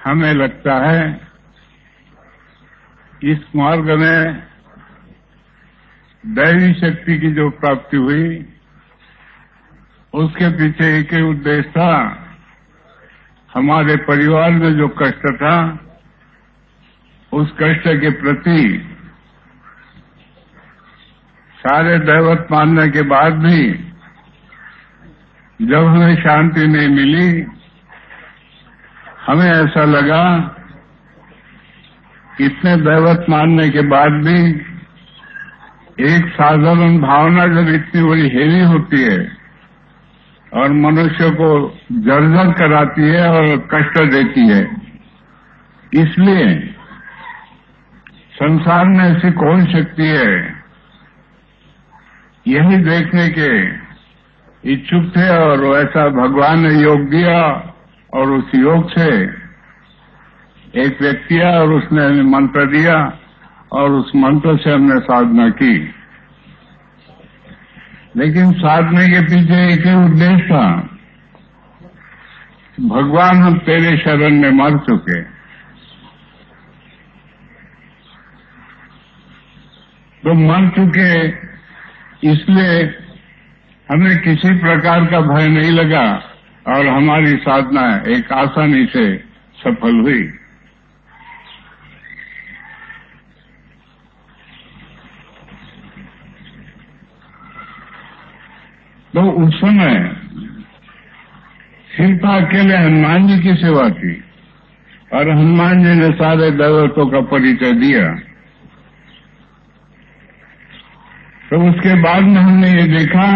हमें लगता है इस मार्ग में दैवी शक्ति की जो प्राप्ति हुई उसके पीछे एक ही उद्देश्य था, हमारे परिवार में जो कष्ट था उस कष्ट के प्रति सारे दैवत मानने के बाद भी जब हमें शांति नहीं मिली, हमें ऐसा लगा इतने दैवत मानने के बाद भी एक साधारण भावना जब इतनी बड़ी हेवी होती है और मनुष्य को जर्जर कराती है और कष्ट देती है, इसलिए संसार में ऐसी कौन शक्ति है, यही देखने के इच्छुक थे। और ऐसा भगवान ने योग दिया और उस योग से एक व्यक्ति आया और उसने हमें मंत्र दिया और उस मंत्र से हमने साधना की। लेकिन साधने के पीछे एक ही उद्देश्य था, भगवान हम तेरे शरण में मर चुके, तो मर चुके इसलिए हमें किसी प्रकार का भय नहीं लगा और हमारी साधना एक आसानी से सफल हुई। तो उस समय सिर्फ अकेले हनुमान जी की सेवा की और हनुमान जी ने सारे दैवतों का परिचय दिया। तो उसके बाद में हमने ये देखा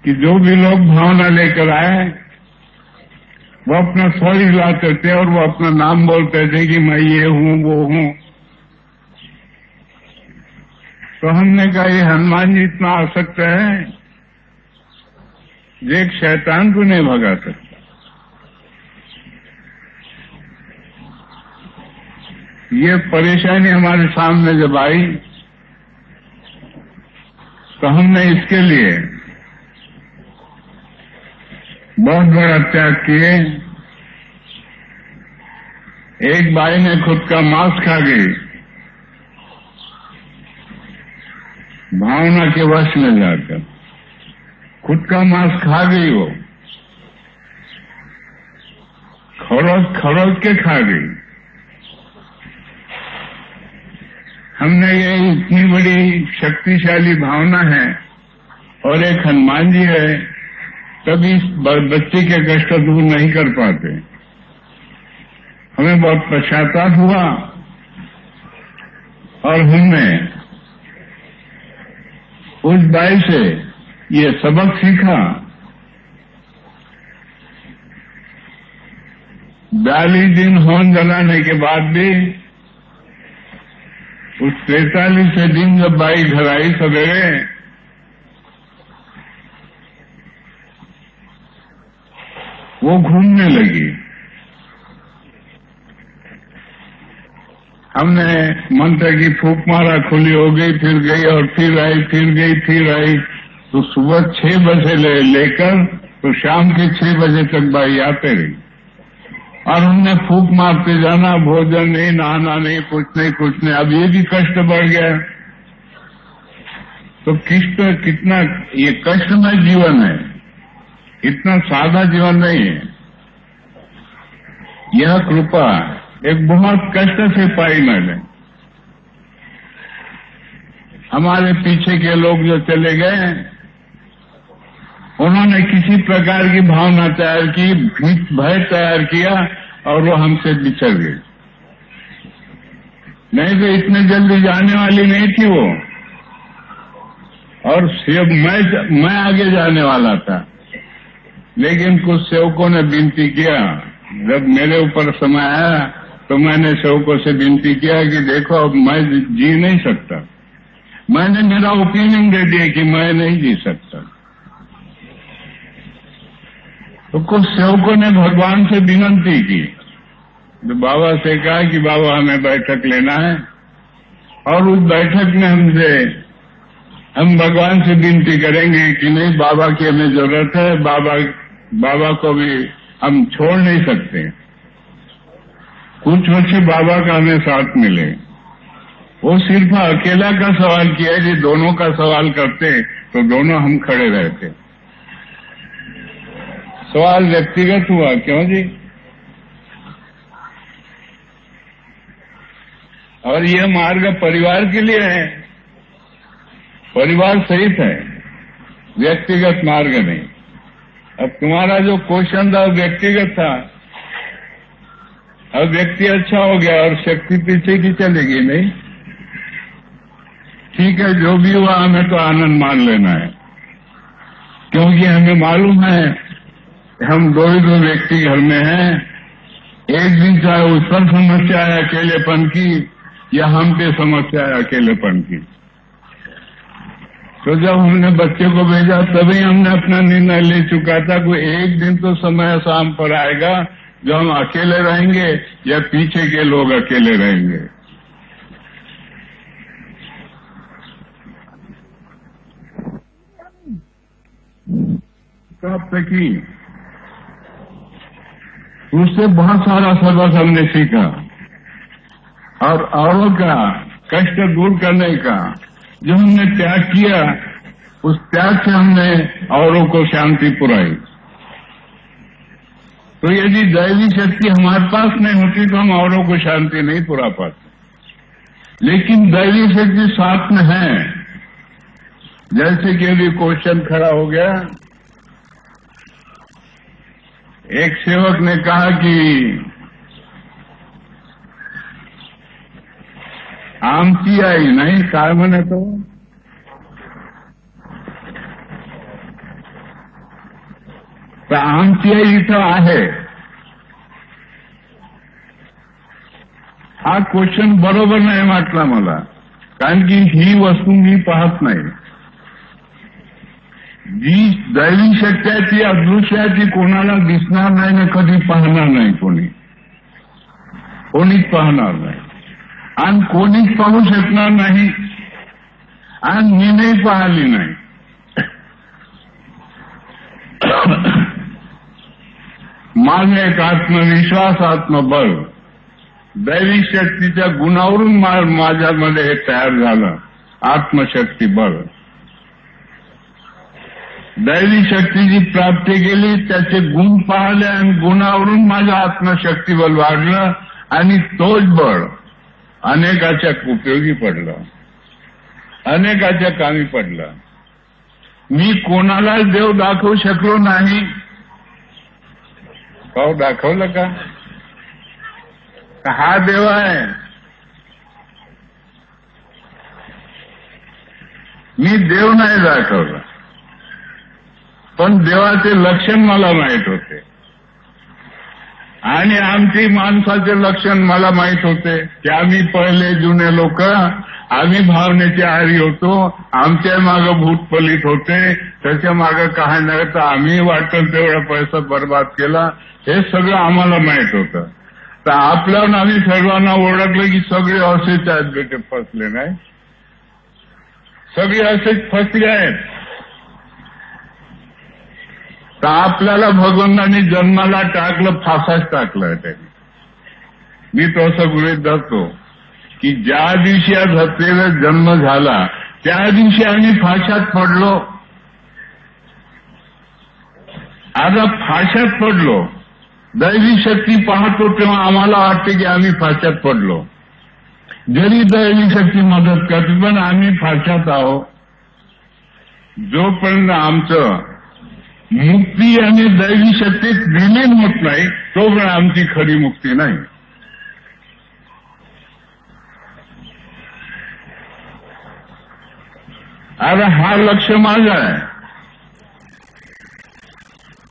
कि जो भी लोग भावना लेकर आए वो अपना स्वर हिलाते थे और वो अपना नाम बोलते थे कि मैं ये हूं वो हूं। तो हमने कहा ये हनुमान जी इतना आसक्त है, ये एक शैतान को नहीं भगा सकता। ये परेशानी हमारे सामने जब आई तो हमने इसके लिए बहुत बड़ा त्याग किए। एक बाई ने खुद का मांस खा गई भावना के वश में जाकर, खुद का मांस खा गई, वो खरोच के खा गई। हमने ये इतनी बड़ी शक्तिशाली भावना है और एक हनुमान जी है, तभी इस बच्चे के कष्ट दूर नहीं कर पाते। हमें बहुत पश्चाताप हुआ और हमने उस बाई से ये सबक सीखा। 42 दिन होम जलाने के बाद भी उस 43वें दिन जब बाई घर आई सवेरे, वो घूमने लगी। हमने मंत्र की फूंक मारा, खुली हो गई, फिर गई और फिर आई, फिर गई, फिर आई। तो सुबह 6 बजे लेकर तो शाम के 6 बजे तक बाई आते रही और हमने फूंक मारते जाना, भोजन नहीं, नहाना नहीं, कुछ नहीं। अब ये भी कष्ट बढ़ गया। तो कितना ये कष्टमय जीवन है, इतना सादा जीवन नहीं है। यह कृपा एक बहुत कष्ट से पाई मैंने। हमारे पीछे के लोग जो चले गए, उन्होंने किसी प्रकार की भावना तैयार की, भय तैयार किया और वो हमसे बिछड़ गए। नहीं तो इतने जल्दी जाने वाली नहीं थी वो, और सिर्फ मैं आगे जाने वाला था। लेकिन कुछ सेवकों ने विनती किया, जब मेरे ऊपर समय आया तो मैंने सेवकों से विनती किया कि देखो अब मैं जी नहीं सकता। मैंने मेरा ओपिनियन दे दिया कि मैं नहीं जी सकता। तो कुछ सेवकों ने भगवान से विनती की, तो बाबा से कहा कि बाबा हमें बैठक लेना है, और उस बैठक में हम भगवान से विनती करेंगे कि नहीं, बाबा की हमें जरूरत है, बाबा को भी हम छोड़ नहीं सकते। कुछ वर्ष बाबा का हमें साथ मिले, वो सिर्फ अकेला का सवाल किया, जी दोनों का सवाल करते तो दोनों हम खड़े रहते। सवाल व्यक्तिगत हुआ, क्यों जी? और ये मार्ग परिवार के लिए है, परिवार सहित है, व्यक्तिगत मार्ग नहीं। अब तुम्हारा जो क्वेश्चन था व्यक्तिगत था, अब व्यक्ति अच्छा हो गया और शक्ति पीछे की चलेगी नहीं। ठीक है, जो भी हुआ हमें तो आनंद मान लेना है, क्योंकि हमें मालूम है हम दो ही दो व्यक्ति घर में हैं। एक दिन चाहे उस पर समस्या है अकेलेपन की, या हम पे समस्या है अकेलेपन की। तो जब हमने बच्चे को भेजा तभी हमने अपना निर्णय ले चुका था कि एक दिन तो समय शाम पर आएगा जो हम अकेले रहेंगे या पीछे के लोग अकेले रहेंगे। प्राप्त की उससे बहुत सारा सबक हमने सीखा, और औरों का कष्ट दूर करने का जो हमने त्याग किया, उस त्याग से हमने औरों को शांति पुराई। तो यदि दैवी शक्ति हमारे पास नहीं होती तो हम औरों को शांति नहीं पुरा पाते। लेकिन दैवी शक्ति साथ में है। जैसे कि अभी क्वेश्चन खड़ा हो गया, एक सेवक ने कहा कि आमची आई नहीं, काय म्हणे तो, तर आमची आई इथं आहे। हा क्वेश्चन बरोबर नाही वाटला मला, कारण की ही वस्तू मी पाहत नाही। जी दैवी शक्ती आहे ती अदृश्य आहे, ती कोणाला दिसणार नाही ना कधी पाहणार नाही, कोणीच पाहणार नाही आणि कोणीच पाहू शकणार नाही, आणि मी नाही पाहिली नाही। माझा एक आत्मविश्वास, आत्मबळ दैवी शक्तीच्या गुणावरून माझ्यामध्ये हे तयार झालं, आत्मशक्ती बळ। दैवी शक्तीची प्राप्ती केली, त्याचे गुण पाहिले आणि गुणावरून माझं आत्मशक्तीबळ वाढलं, आणि तोच बळ अनेकाच्या उपयोगी पडलं, अनेकाच्या कामी पडलं। मी कोणालाच देव दाखवू शकलो नाही। भाऊ दाखवलं का? हा देव आहे। मी देव नाही दाखवला, पण देवाचे लक्षण मला माहित होते, आणि आमची माणसाचे लक्षण मला माहित होते की आम्ही पहिले जुने लोक, आम्ही भावनेचे आहारी होतो, आमच्या मागं भूत पलित होते, त्याच्या मागं काही नाही तर आम्ही वाटेल तेवढा पैसा बर्बाद केला, हे सगळं आम्हाला माहित होतं। तर आपल्यावर आम्ही सर्वांना ओळखलं की सगळे असेच आहेत, बेटे फसले नाही, सगळे असेच फसले आहेत। तर आपल्याला भगवंतांनी जन्माला टाकलं, फासाच टाकलं त्यांनी। मी तो असं गृहीत धरतो की ज्या दिवशी या धरतीला जन्म झाला त्या दिवशी आम्ही फाशात पडलो। आता फाशात पडलो, दैवी शक्ती पाहतो तेव्हा आम्हाला वाटते की आम्ही फाशात पडलो, जरी दैवी शक्ती मदत करते, पण आम्ही फाशात आहोत। जोपर्यंत आमचं मुक्ती आणि दैवी शक्तीत विलीन होत नाही तोपर्यंत आमची खरी मुक्ती नाही। अरे हा लक्ष माझा आहे,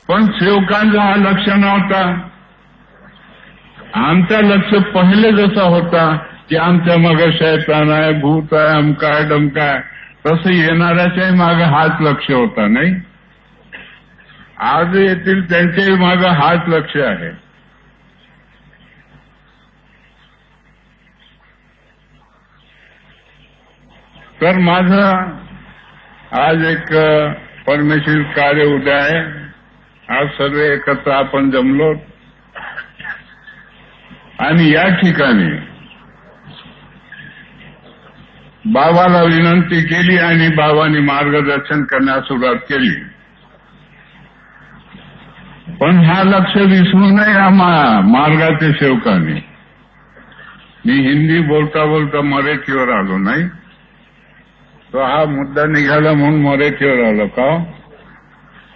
पण सेवकांचा हा लक्ष नव्हता। आमचा लक्ष पहिले जसा होता की आमच्या मागे शैतान आहे, भूत आहे, अमकाय डमकाय, तसं येणाऱ्याच्याही मागे हाच लक्ष होता नाही। आज येथील त्यांच्याही मागे हाच लक्ष आहे। तर माझं आज एक परमेश्वर कार्य उद्या आहे आज सर्व एकत्र आपण जमलो आणि या ठिकाणी बाबाला विनंती केली आणि बाबांनी मार्गदर्शन करण्यास सुरुवात केली. पण हा लक्ष विसरू नये या मार्गाच्या सेवकांनी. मी हिंदी बोलता बोलता मराठीवर आलो नाही, तो हा मुद्दा निघाला म्हणून मराठीवर आलो का.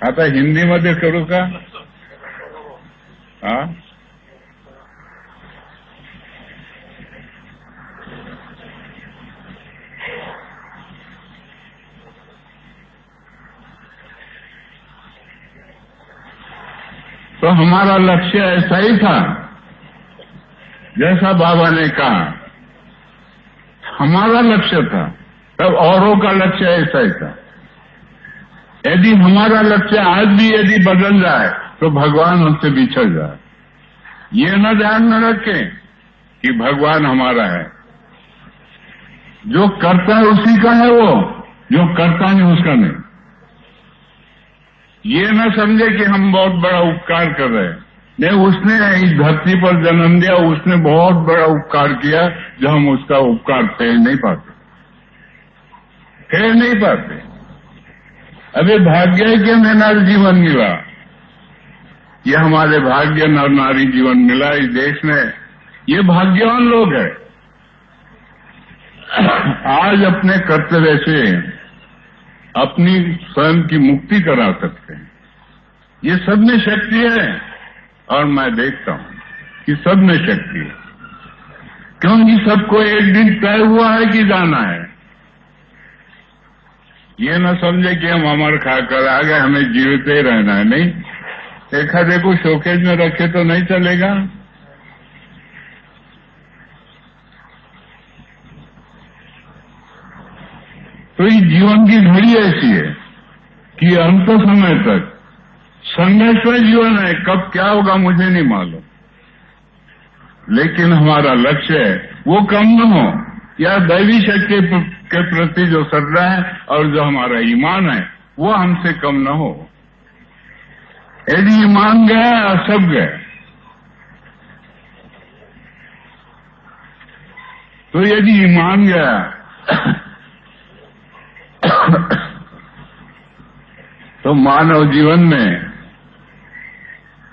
आता हिंदीमध्ये करू का? हा, तो हमारा लक्ष्य ऐसा ही था जैसा बाबा ने कहा. हमारा लक्ष्य था, तब औरों का लक्ष्य ऐसा ही था. यदि हमारा लक्ष्य आज भी यदि बदल जाए तो भगवान हमसे बिछड़ जाए. ये न ध्यान में रखें कि भगवान हमारा है. जो करता है उसी का है वो, जो करता नहीं उसका नहीं. ये न समझे कि हम बहुत बड़ा उपकार कर रहे हैं. नहीं, उसने इस धरती पर जन्म दिया, उसने बहुत बड़ा उपकार किया जो हम उसका उपकार फेर नहीं पाते. अबे भाग्य है कि हमें नर जीवन मिला. ये हमारे भाग्य नर नारी जीवन मिला इस देश में. ये भाग्यवान लोग हैं. आज अपने कर्तव्य से अपनी स्वयं की मुक्ति करा सकते हैं. ये सब में शक्ति है और मैं देखता हूं कि सब में शक्ति है, क्योंकि सबको एक दिन तय हुआ है कि जाना है. ये न समझे कि हम अमर खाकर आ गए, हमें जीवित ही रहना है. नहीं, देखा देखो शोकेज में रखे तो नहीं चलेगा. तो इस जीवन की घड़ी ऐसी है कि अंत समय तक संघर्षमय जीवन है. कब क्या होगा मुझे नहीं मालूम, लेकिन हमारा लक्ष्य है वो कम न हो, या दैवी शक्ति के प्रति जो श्रद्धा है और जो हमारा ईमान है वो हमसे कम न हो. यदि ईमान गया सब गए. तो यदि ईमान गया तो मानव जीवन में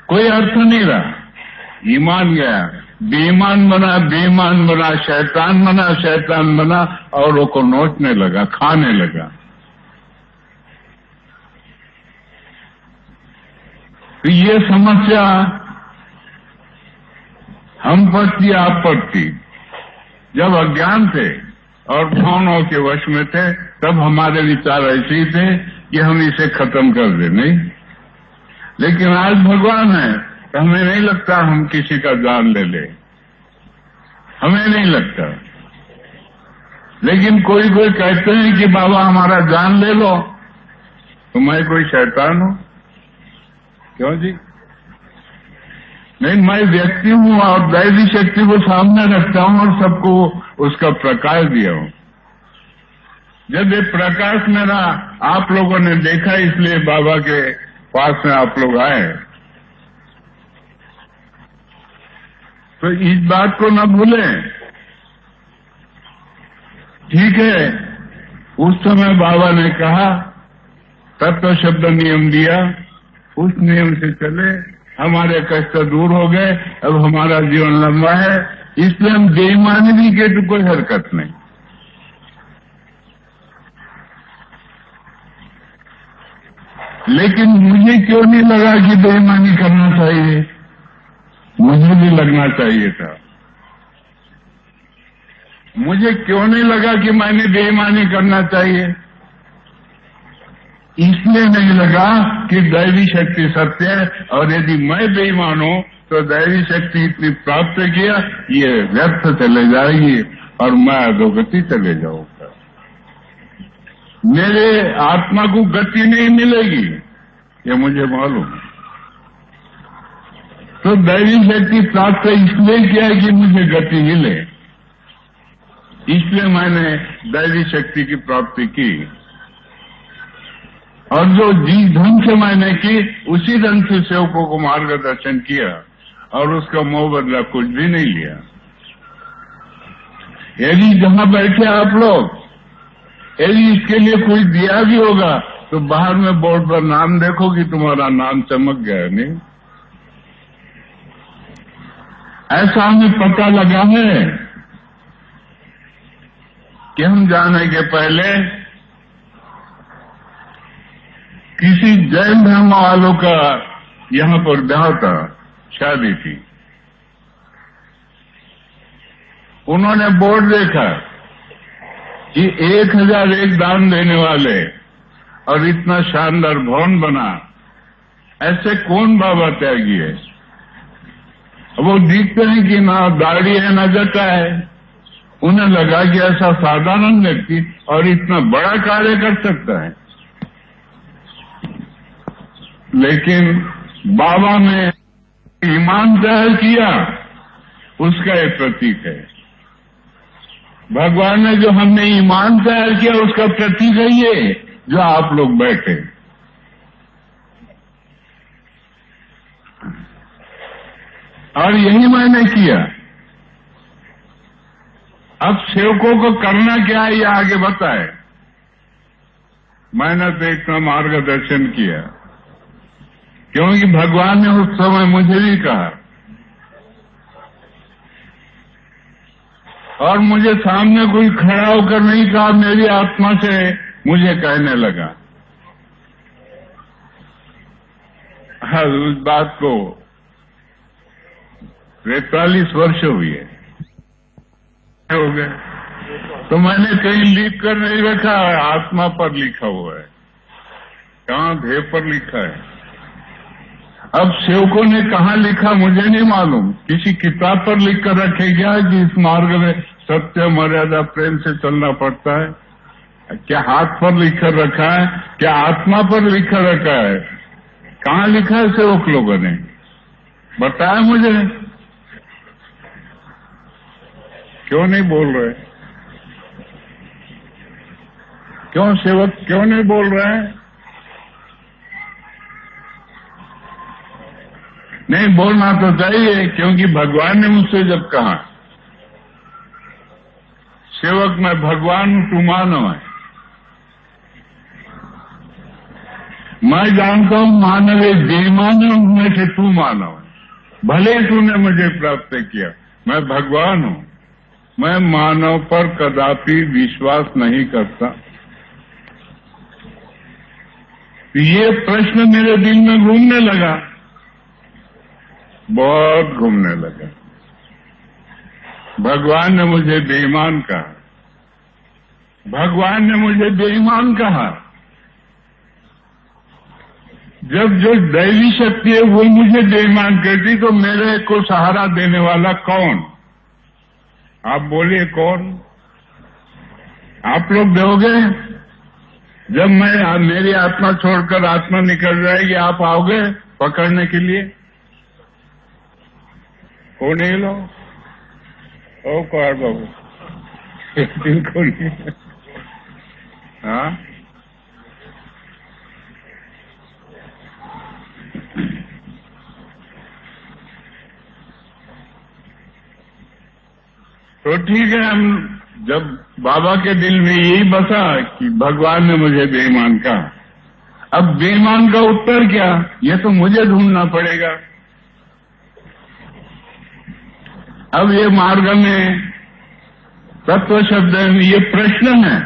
कोई अर्थ नहीं रहा. ईमान गया, बेईमान बना, शैतान बना औरों को नोचने लगा, खाने लगा. तो ये समस्या हम पर थी, आप पर थी. जब अज्ञान थे और भावनाओं के वश में थे तब हमारे विचार ऐसे ही थे कि हम इसे खत्म कर दे. नहीं, लेकिन आज भगवान है तो हमें नहीं लगता हम किसी का जान ले ले. हमें नहीं लगता. लेकिन कोई कहते हैं कि बाबा हमारा जान ले लो, तो मैं कोई शैतान हूं? क्यों जी? नहीं, मैं व्यक्ति हूं और दैवी शक्ति को सामने रखता हूं और सबको उसका प्रकाश दिया हूं. जब ये प्रकाश मेरा आप लोगों ने देखा, इसलिए बाबा के पास में आप लोग आए. तो इस बात को न भूलें. ठीक है, उस समय बाबा ने कहा, तत्व शब्द नियम दिया, उस नियम से चले, हमारे कष्ट दूर हो गए. अब हमारा जीवन लंबा है, इसलिए हम बेईमानी भी के तो कोई हरकत नहीं. लेकिन मुझे क्यों नहीं लगा कि बेईमानी करना चाहिए? मुझे भी लगना चाहिए था. मुझे क्यों नहीं लगा कि मैंने बेईमानी करना चाहिए? इसलिए नहीं लगा कि दैवी शक्ति सत्य है, और यदि मैं बेईमान हूं तो दैवी शक्ति इतनी प्राप्त किया, ये व्यर्थ चले जाएगी और मैं अधोगति चले जाऊंगा. मेरे आत्मा को गति नहीं मिलेगी, ये मुझे मालूम है. तो दैवी शक्ति प्राप्त इसलिए किया कि मुझे गति मिले, इसलिए मैंने दैवी शक्ति की प्राप्ति की. और जो जिस ढंग से मैंने की उसी ढंग से सेवकों को मार्गदर्शन किया और उसका मोह बदला कुछ भी नहीं लिया। यदि जहां बैठे आप लोग, यदि इसके लिए कोई दिया भी होगा तो बाहर में बोर्ड पर नाम देखो कि तुम्हारा नाम चमक गया। नहीं, ऐसा हमें पता लगा है कि हम जाने के पहले किसी जैन धर्म वालों का यहां पर ब्याह था, शादी थी। उन्होंने बोर्ड देखा कि 1001 दान देने वाले और इतना शानदार भवन बना, ऐसे कौन बाबा त्यागी है। वो दिखते हैं कि ना दाढ़ी है ना जटा है। उन्हें लगा कि ऐसा साधारण व्यक्ति और इतना बड़ा कार्य कर सकता है, लेकिन बाबा ने ईमान जाहिर किया, उसका एक प्रतीक है। भगवान ने जो हमने ईमान जाहिर किया उसका प्रतीक है ये जो आप लोग बैठे। और यही मैंने किया। अब सेवकों को करना क्या है ये आगे बताए। मैंने तो इतना मार्गदर्शन किया क्योंकि भगवान ने उस समय मुझे भी कहा और मुझे सामने कोई खड़ा होकर नहीं कहा, मेरी आत्मा से मुझे कहने लगा। हाँ, उस बात को 43 वर्ष हुए हो गए, तो मैंने कहीं लिख कर नहीं रखा है, आत्मा पर लिखा हुआ है। कहाँ ध्येय पर लिखा है। अब सेवकों ने कहाँ लिखा मुझे नहीं मालूम। किसी किताब पर लिख कर रखे क्या कि इस मार्ग में सत्य मर्यादा प्रेम से चलना पड़ता है? क्या हाथ पर लिख कर रखा है? क्या आत्मा पर लिख कर रखा है? कहाँ लिखा है सेवक लोगों ने? बताया मुझे। क्यों नहीं बोल रहे? क्यों सेवक क्यों नहीं बोल रहे हैं? नहीं बोलना तो चाहिए, क्योंकि भगवान ने मुझसे जब कहा सेवक मैं भगवान हूं तू मानव है, मैं जानता हूं मानव है, बेमानव में से तू मानव है। भले तूने मुझे प्राप्त किया, मैं भगवान हूं, मैं मानव पर कदापि विश्वास नहीं करता। ये प्रश्न मेरे दिल में घूमने लगा, बहुत घूमने लगा। भगवान ने मुझे बेईमान कहा, भगवान ने मुझे बेईमान कहा। जब जो दैवी शक्ति है वो मुझे बेईमान कहती तो मेरे को सहारा देने वाला कौन? आप बोलिए कौन? आप लोग दोगे? जब मैं मेरी आत्मा छोड़कर आत्मा निकल जाएगी आप आओगे पकड़ने के लिए? कौन है लोग? ओ कुमार बाबू दिन को नहीं। हाँ, तो ठीक है। हम जब बाबा के दिल में यही बसा कि भगवान ने मुझे बेईमान कहा, अब बेईमान का उत्तर क्या, ये तो मुझे ढूंढना पड़ेगा। अब ये मार्ग में तत्व शब्द में ये प्रश्न है,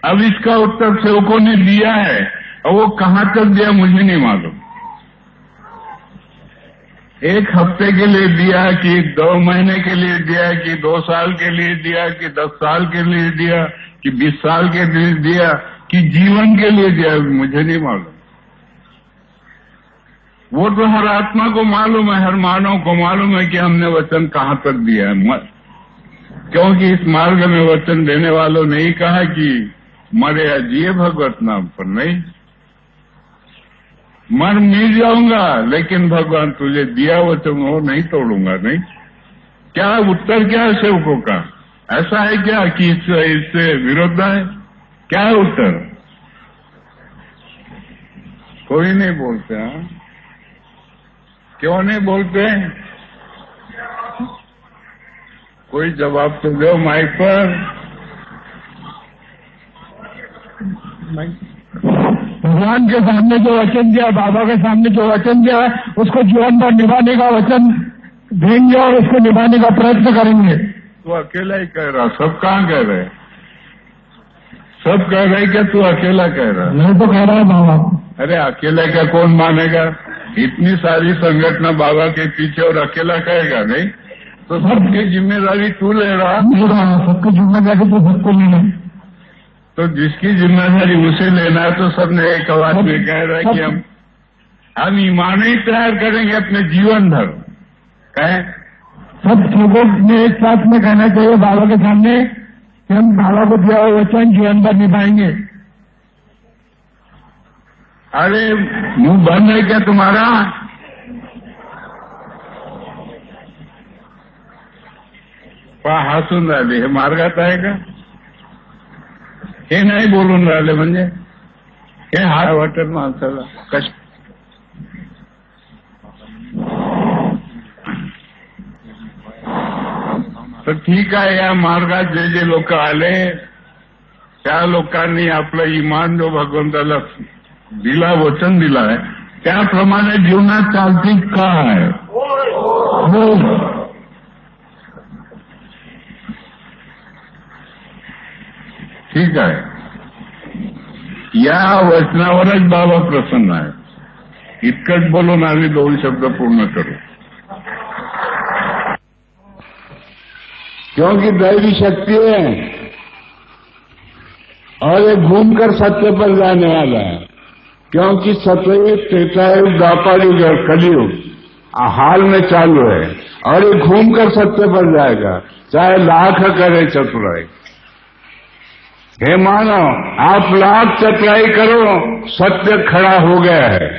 अब इसका उत्तर सेवकों ने दिया है और वो कहाँ तक दिया मुझे नहीं मालूम। एक हफ्ते के लिए दिया कि 2 महीने के लिए दिया कि 2 साल के लिए दिया कि 10 साल के लिए दिया कि 20 साल के लिए दिया कि जीवन के लिए दिया, मुझे नहीं मालूम। वो तो हर आत्मा को मालूम है, हर मानव को मालूम है कि हमने वचन कहाँ तक दिया है। क्योंकि इस मार्ग में वचन देने वालों ने ही कहा कि मरे या जिए भगवत नाम पर, नहीं मर मिल जाऊंगा लेकिन भगवान तुझे दिया वचन वो नहीं तोड़ूंगा। नहीं, क्या उत्तर क्या है सेवकों का? ऐसा है क्या कि इससे विरोध है? क्या है उत्तर? कोई नहीं बोलते। हाँ, क्यों नहीं बोलते? कोई जवाब तो दो माइक पर। भगवान के सामने जो वचन दिया, बाबा के सामने जो वचन दिया है, उसको जीवन भर निभाने का वचन देंगे और उसको निभाने का प्रयत्न करेंगे। तू अकेला ही कह रहा, सब कहाँ कह रहे? सब कह रहे क्या तू अकेला कह रहा? मैं तो कह रहा है बाबा। अरे अकेला क्या कौन मानेगा? इतनी सारी संगठन बाबा के पीछे और अकेला कहेगा नहीं? तो सबकी जिम्मेदारी तू ले रहा। सबकी जिम्मेदारी तो सबको लेना। तो जिसकी जिम्मेदारी उसे लेना है, तो सबने एक आवाज में कह रहा है कि हम ईमान ही तैयार करेंगे अपने जीवन भर। कहें सब लोगों ने एक साथ में कहना चाहिए बाबा के सामने कि हम बाबा को दिया हुआ वचन जीवन भर निभाएंगे। अरे मुंह बंद है क्या तुम्हारा? हसून राहिले हे मार्गात आहे का? हे नाही बोलून राहिले म्हणजे हे हाय वाटत माणसाला कश. तर ठीक आहे, या मार्गात जे जे लोक आले त्या लोकांनी आपलं इमान जो भगवंताला दिला, वचन दिला आहे, त्याप्रमाणे जीवनात चालती काय? ठीक आहे, या वचनावरच बाबा प्रसन्न आहे. इतकंच बोलून आम्ही 2 शब्द पूर्ण करू. क्योंकि दैवी शक्ति है और ये घूमकर सत्य पर जाने वाला है. क्योंकि सतयुग, त्रेतायुग, द्वापर युग और कलयुग हाल में चालू है और ये घूमकर सत्य पर जाएगा, चाहे लाख करे चतुराई. हे मानव, आप लाख चतुराई करो, सत्य खड़ा हो गया है.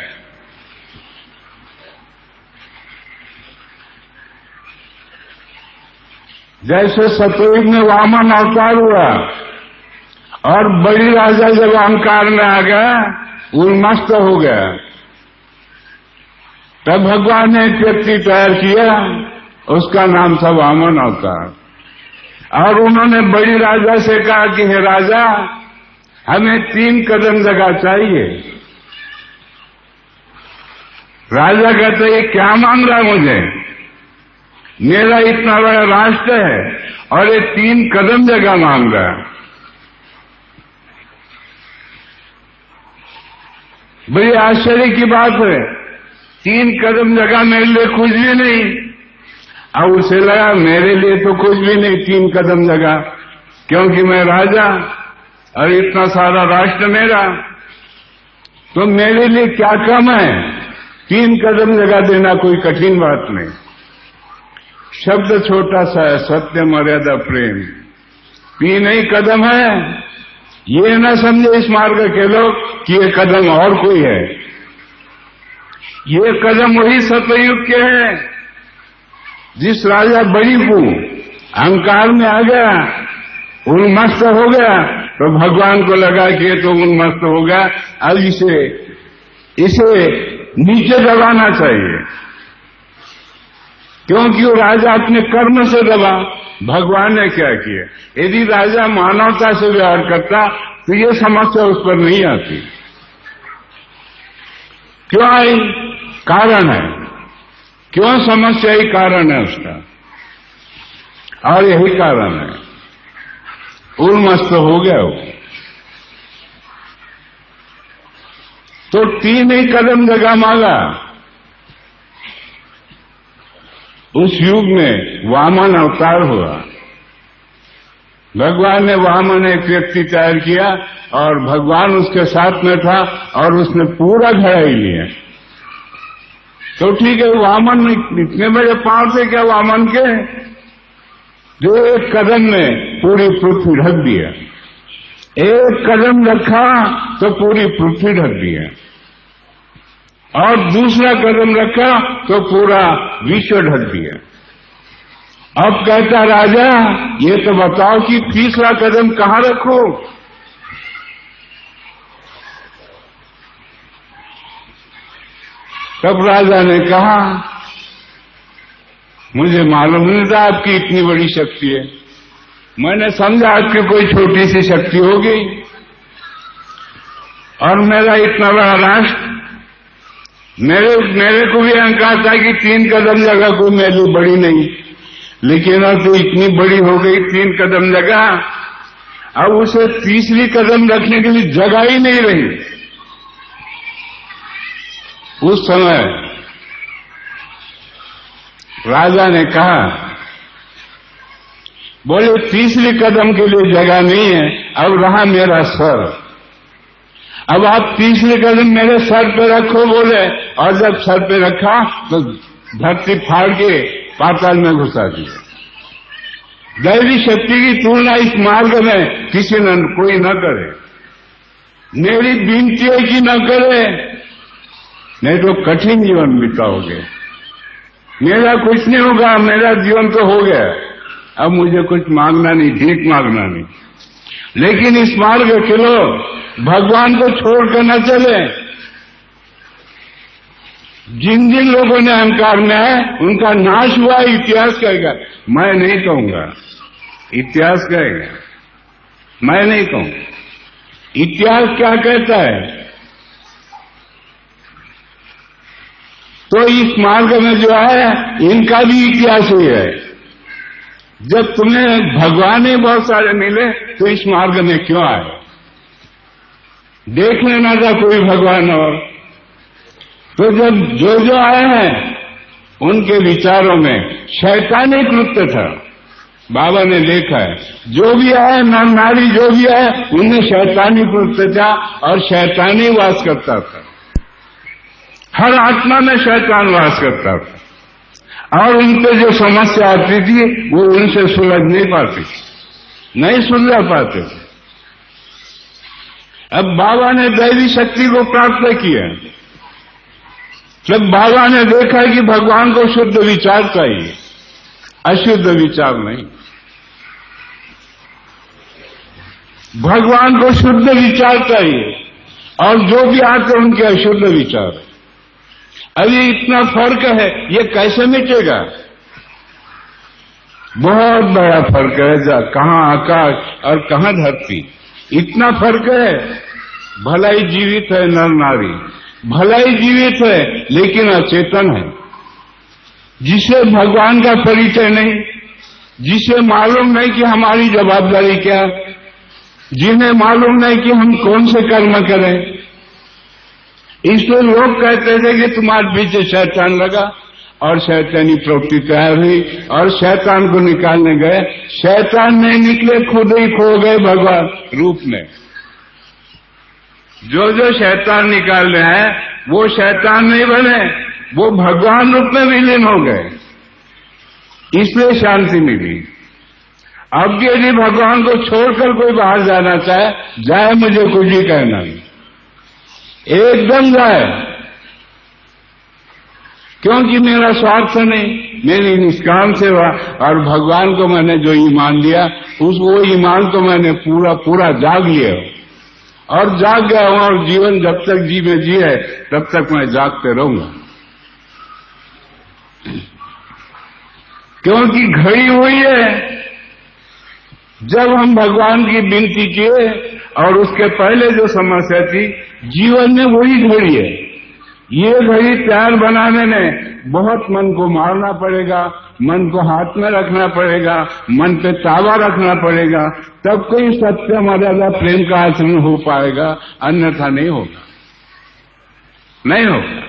जैसे सतयुग में वामन अवतार हुआ और बड़ी राजा जब अहंकार में आ गया, उन्मस्त हो गया, तब भगवान ने एक व्यक्ति तैयार किया, उसका नाम था वामन अवतार. और उन्होंने बड़ी राजा से कहा कि हे राजा, हमें 3 कदम जगह चाहिए. राजा कहते ये क्या मांग रहा है मुझे? मेरा इतना बड़ा राष्ट्र है और ये 3 कदम जगह मांग रहा है. बड़ी आश्चर्य की बात है, 3 कदम जगह मेरे लिए कुछ भी नहीं. अब उसे लगा मेरे लिए तो कुछ भी नहीं 3 कदम जगह, क्योंकि मैं राजा और इतना सारा राष्ट्र मेरा, तो मेरे लिए क्या कम है? 3 कदम जगह देना कोई कठिन बात नहीं. शब्द छोटा सा है, सत्य मर्यादा प्रेम. 3 ही कदम है. ये न समझे इस मार्ग के लोग कि ये कदम और कोई है. ये कदम वही सतयुग के हैं. जिस राजा बड़ी को अहंकार में आ गया, उन्मस्त हो गया, तो भगवान को लगा कि ये तो उन्मस्त हो गया, अब इसे नीचे दबाना चाहिए. क्योंकि वो राजा अपने कर्म से दबा. भगवान ने क्या किया? यदि राजा मानवता से व्यवहार करता तो ये समस्या उस पर नहीं आती. क्यों आई? कारण है. क्यों समस्या ही कारण है उसका, और यही कारण है. उन्मस्त हो गया वो. तो 3 ही कदम जगह मांगा. उस युग में वामन अवतार हुआ. भगवान ने वामन एक व्यक्ति तैयार किया और भगवान उसके साथ में था और उसने पूरा घड़ा ही लिया. तो ठीक है, वामन इतने बड़े पांव थे क्या वामन के, जो 1 कदम में पूरी पृथ्वी ढक दिया. 1 कदम रखा तो पूरी पृथ्वी ढक दिया, और दूसरा कदम रखा तो पूरा विश्व ढक दिया. अब कहता राजा, ये तो बताओ कि तीसरा कदम कहाँ रखो? तब राजा ने कहा, मुझे मालूम नहीं था आपकी इतनी बड़ी शक्ति है। मैंने समझा आपकी कोई छोटी सी शक्ति होगी, और मेरा इतना बड़ा राष्ट्र, मेरे को भी अहंकार था कि 3 कदम जगह कोई मेरी बड़ी नहीं, लेकिन अब तो इतनी बड़ी हो गई 3 कदम जगह, अब उसे तीसरी कदम रखने के लिए जगह ही नहीं रही। उस समय राजा ने कहा, बोले तीसरी कदम के लिए जगह नहीं है, अब रहा मेरा सर, अब आप तीसरी कदम मेरे सर पे रखो बोले, और जब सर पे रखा तो धरती फाड़ के पाताल में घुसा दिया। दैवी शक्ति की तुलना इस मार्ग में किसी न कोई न करे। मेरी विनती है कि न करे, नहीं तो कठिन जीवन बिताओगे। मेरा कुछ नहीं होगा, मेरा जीवन तो हो गया, अब मुझे कुछ मांगना नहीं, भीख मांगना नहीं। लेकिन इस मार्ग के लोग भगवान को छोड़कर न चले। जिन जिन लोगों ने अहंकार में है उनका नाश हुआ, इतिहास कहेगा। मैं नहीं कहूंगा, इतिहास कहेगा, मैं नहीं कहूंगा। इतिहास क्या कहता है? तो इस मार्ग में जो है इनका भी इतिहास ही है। जब तुम्हें भगवान ही बहुत सारे मिले तो इस मार्ग में क्यों आए? देख लेना था कोई भगवान और। तो जब जो आए हैं उनके विचारों में शैतानी कृत्य था। बाबा ने देखा है, जो भी आए नर नारी जो भी आए उनमें शैतानी कृत्य था और शैतानी वास करता था। हर आत्मा में शैतान वास करता था, और उनपे जो समस्या आती थी वो उनसे सुलझ नहीं पाती, नहीं सुलझा पाते थे। अब बाबा ने दैवी शक्ति को प्राप्त किया। जब बाबा ने देखा कि भगवान को शुद्ध विचार चाहिए, अशुद्ध विचार नहीं। भगवान को शुद्ध विचार चाहिए, और जो भी आते उनके अशुद्ध विचार। अभी इतना फर्क है, ये कैसे मिटेगा? बहुत बड़ा फर्क है, कहां आकाश और कहां धरती, इतना फर्क है। भलाई जीवित है नर नारी, भलाई जीवित है लेकिन अचेतन है, जिसे भगवान का परिचय नहीं, जिसे मालूम नहीं कि हमारी जवाबदारी क्या है, जिन्हें मालूम नहीं कि हम कौन से कर्म करें। इसलिए लोग कहते थे कि तुम्हारे पीछे शैतान लगा, और शैतानी प्रवृत्ति तैयार हुई और शैतान को निकालने गए। शैतान नहीं निकले, खुद ही खो गए भगवान रूप में। जो शैतान निकालने हैं वो शैतान नहीं बने, वो भगवान रूप में विलीन हो गए। इसलिए शांति मिली। अब यदि भगवान को छोड़कर कोई बाहर जाना चाहे, जाए, मुझे कुछ ही कहना नहीं, एकदम जाए, क्योंकि मेरा स्वार्थ नहीं, मेरी निष्काम सेवा। और भगवान को मैंने जो ईमान लिया, वो ईमान तो मैंने पूरा जाग लिया, और जाग गया हूं, और जीवन जब तक जी में जी है तब तक मैं जागते रहूंगा। क्योंकि घड़ी हुई है जब हम भगवान की विनती किए, और उसके पहले जो समस्या थी जीवन में, वही घड़ी है। ये घड़ी तैयार बनाने में बहुत मन को मारना पड़ेगा, मन को हाथ में रखना पड़ेगा, मन पे तावा रखना पड़ेगा, तब कोई सत्य मर्यादा प्रेम का आचरण हो पाएगा, अन्यथा नहीं होगा, नहीं होगा।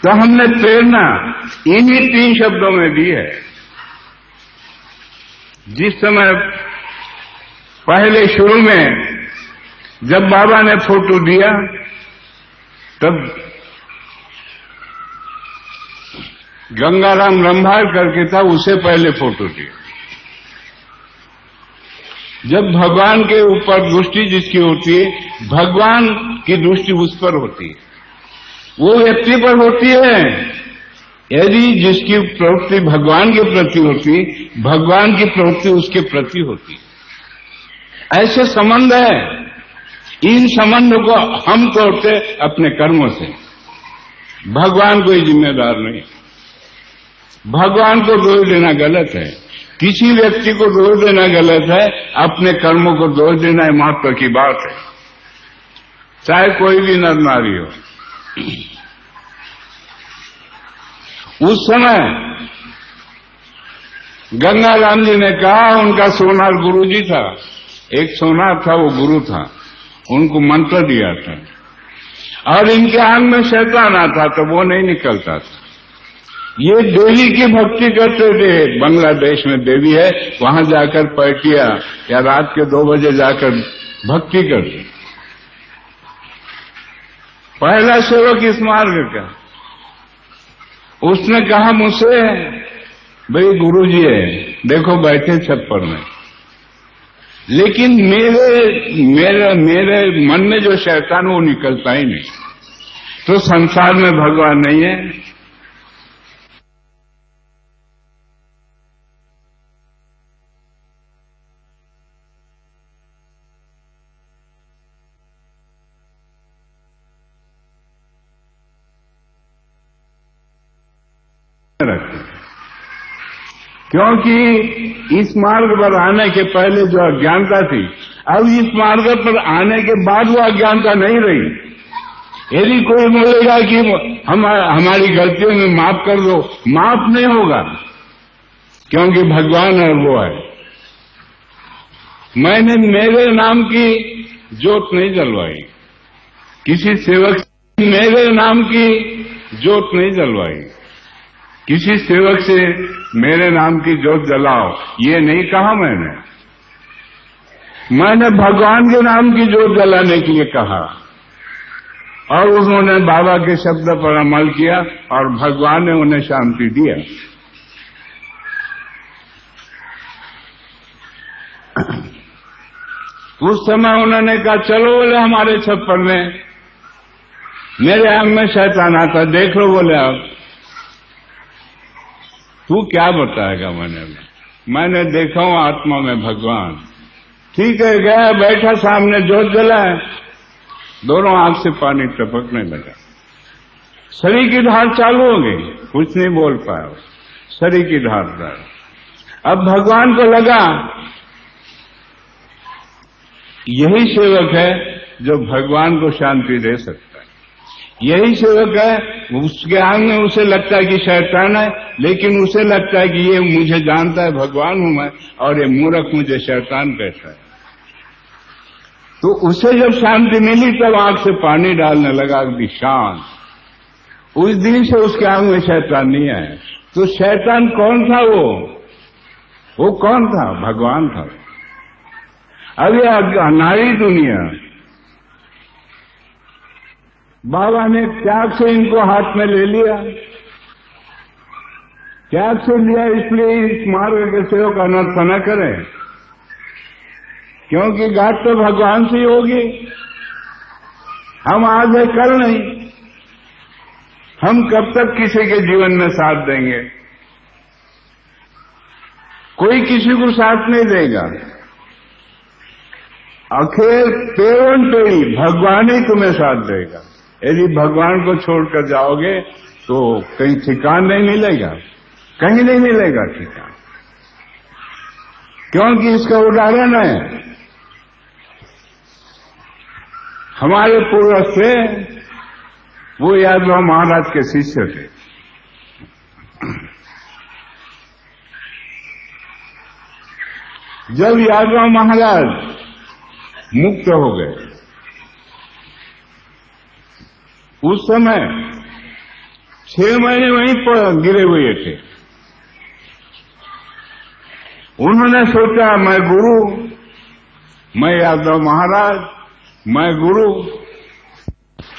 तो हमने प्रेरणा इन्हीं 3 शब्दों में दी है। जिस समय पहले शुरू में जब बाबा ने फोटो दिया, तब गंगाराम रंभार करके था, उसे पहले फोटो दिया। जब भगवान के ऊपर दृष्टि जिसकी होती है, भगवान की दृष्टि उस पर होती है, वो व्यक्ति पर होती है। यदि जिसकी प्रवृत्ति भगवान के प्रति होती, भगवान की प्रवृत्ति उसके प्रति होती, ऐसे संबंध है। इन संबंधों को हम तोड़ते अपने कर्मों से। भगवान कोई जिम्मेदार नहीं। भगवान को दोष देना गलत है, किसी व्यक्ति को दोष देना गलत है, अपने कर्मों को दोष देना महत्व की बात है, चाहे कोई भी नर नारी हो। उस समय गंगाराम जी ने कहा, उनका सोनार गुरु जी था, एक सोनार था, वो गुरु था, उनको मंत्र दिया था, और इनके आंख में शैतान आता तो वो नहीं निकलता था। ये देवी की भक्ति करते थे। बांग्लादेश में देवी है, वहां जाकर पैटिया या रात के 2 बजे जाकर भक्ति करते। पहला सेवक इस मार्ग का, उसने कहा मुझसे, भाई गुरुजी है, देखो बैठे छप्पर में, लेकिन मेरे मन में जो शैतान वो निकलता ही नहीं। तो संसार में भगवान नहीं है। क्योंकि इस मार्ग पर आने के पहले जो अज्ञानता थी, अब इस मार्ग पर आने के बाद वो अज्ञानता नहीं रही। यदि कोई बोलेगा कि हमारी गलतियों में माफ कर दो, माफ नहीं होगा, क्योंकि भगवान है, वो है। मैंने मेरे नाम की जोत नहीं जलवाई, किसी सेवक से मेरे नाम की जोत नहीं जलवाई, किसी सेवक से मेरे नाम की जोत जलाओ, ये नहीं कहा मैंने भगवान के नाम की जोत जलाने के लिए कहा, और उन्होंने बाबा के शब्द पर अमल किया और भगवान ने उन्हें शांति दिया। उस समय उन्होंने कहा, चलो बोले हमारे छप्पर में, मेरे आंख में शैतान आता, देख लो बोले आप। तू क्या बताएगा? मैंने देखा हूं आत्मा में भगवान। ठीक है, गया, बैठा, सामने जोत जलाए, दोनों आंख से पानी टपकने लगा, शरीर की धार चालू हो गई, कुछ नहीं बोल पाया, शरीर की धार। अब भगवान को लगा यही सेवक है जो भगवान को शांति दे सकता है, यही सेवक है। उसके आंख में उसे लगता है कि शैतान है, लेकिन उसे लगता है कि ये मुझे जानता है, भगवान हूं मैं, और ये मूर्ख मुझे शैतान कहता है। तो उसे जब शांति मिली तब आंख से पानी डालने लगा, अगदी शांत। उस दिन से उसके आंख में शैतान नहीं आया। तो शैतान कौन था? वो कौन था? भगवान था। अब ये अनाड़ी दुनिया, बाबा ने त्याग से इनको हाथ में ले लिया, त्याग से लिया, इसलिए इस मार्ग के सेवक अनर्थ न करें, क्योंकि घाट तो भगवान से ही होगी। हम आज है, कल नहीं। हम कब तक किसी के जीवन में साथ देंगे? कोई किसी को साथ नहीं देगा। आखिर पेवन पेड़ी भगवान ही तुम्हें साथ देगा। यदि भगवान को छोड़कर जाओगे तो कहीं ठिकान नहीं मिलेगा, कहीं नहीं मिलेगा ठिकान, क्योंकि इसका उदाहरण है हमारे पूर्वज थे, वो यादव महाराज के शिष्य थे। जब यादव महाराज मुक्त हो गए, उस समय 6 महीने वहीं पर गिरे हुए थे। उन्होंने सोचा मैं गुरु, मैं यादव महाराज, मैं गुरु।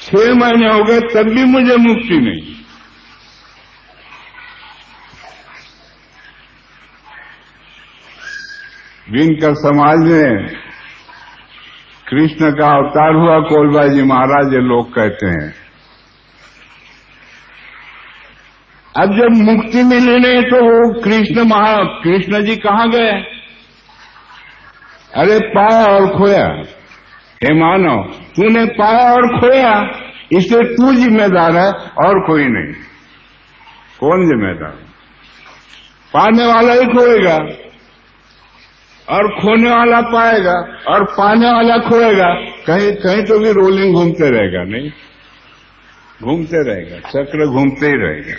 6 महीने हो गए तब भी मुझे मुक्ति नहीं। दिनकर समाज में कृष्ण का अवतार हुआ कोलबाजी महाराज, ये लोग कहते हैं। अब जब मुक्ति मिली नहीं तो वो कृष्ण जी कहां गए? अरे पाया और खोया। हे मानव, तूने पाया और खोया, इसलिए तू जिम्मेदार है और कोई नहीं। कौन जिम्मेदार? पाने वाला ही खोएगा और खोने वाला पाएगा और पाने वाला खोएगा। कहीं कहीं तो भी रोलिंग घूमते रहेगा, नहीं घूमते रहेगा, चक्र घूमते ही रहेगा।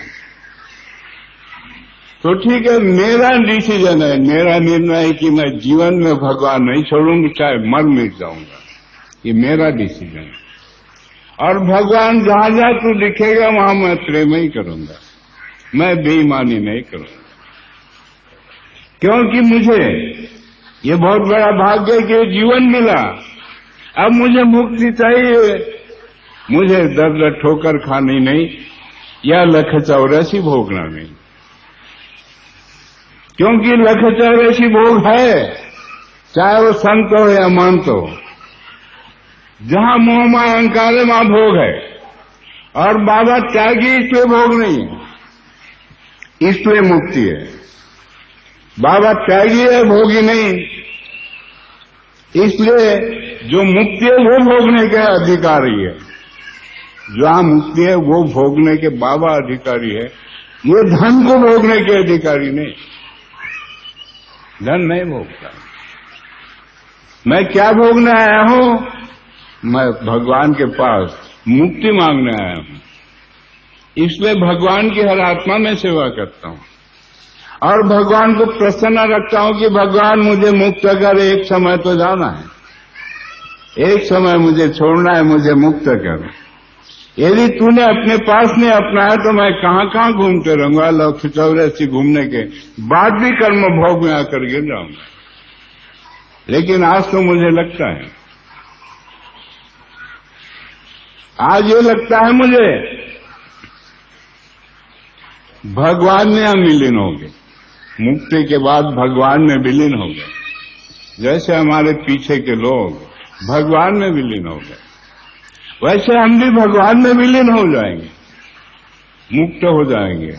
तो ठीक है, मेरा डिसीजन है, मेरा निर्णय है कि मैं जीवन में भगवान नहीं छोड़ूंगा, चाहे मर मिट जाऊंगा। ये मेरा डिसीजन है। और भगवान जहां जहां तू दिखेगा वहां मैं प्रेम ही करूंगा, मैं बेईमानी नहीं करूंगा। क्योंकि मुझे ये बहुत बड़ा भाग्य कि जीवन मिला। अब मुझे मुक्ति चाहिए, मुझे दर्द ठोकर खानी नहीं या लख चौरासी भोगना नहीं। क्योंकि लख चौरासी भोग है, चाहे वो संत हो या महंत हो। जहां मोह माया अहंकार है वहां भोग है। और बाबा त्यागी इसलिए भोग नहीं है, इसलिए मुक्ति है। बाबा त्यागी है, भोगी नहीं। इसलिए जो मुक्ति है वो भोगने के अधिकारी है। जहां मुक्ति है वो भोगने के बाबा अधिकारी है। ये धन को भोगने के अधिकारी नहीं, धन नहीं भोगता। मैं क्या भोगने आया हूं? मैं भगवान के पास मुक्ति मांगने आया हूं। इसलिए भगवान की हर आत्मा में सेवा करता हूं और भगवान को प्रसन्न रखता हूं कि भगवान मुझे मुक्त कर, एक समय तो जाना है, एक समय मुझे छोड़ना है, मुझे मुक्त कर। यदि तूने अपने पास नहीं अपनाया तो मैं कहां कहां घूमते रहूंगा, लक्ष्य चौरासी घूमने के बाद भी कर्म भोग में आकर गिर जाऊंगा। लेकिन आज तो मुझे लगता है, आज ये लगता है मुझे भगवान में हम विलीन हो गए, मुक्ति के बाद भगवान में विलीन हो गए। जैसे हमारे पीछे के लोग भगवान में विलीन हो गए, वैसे हम भी भगवान में विलीन हो जाएंगे, मुक्त हो जाएंगे।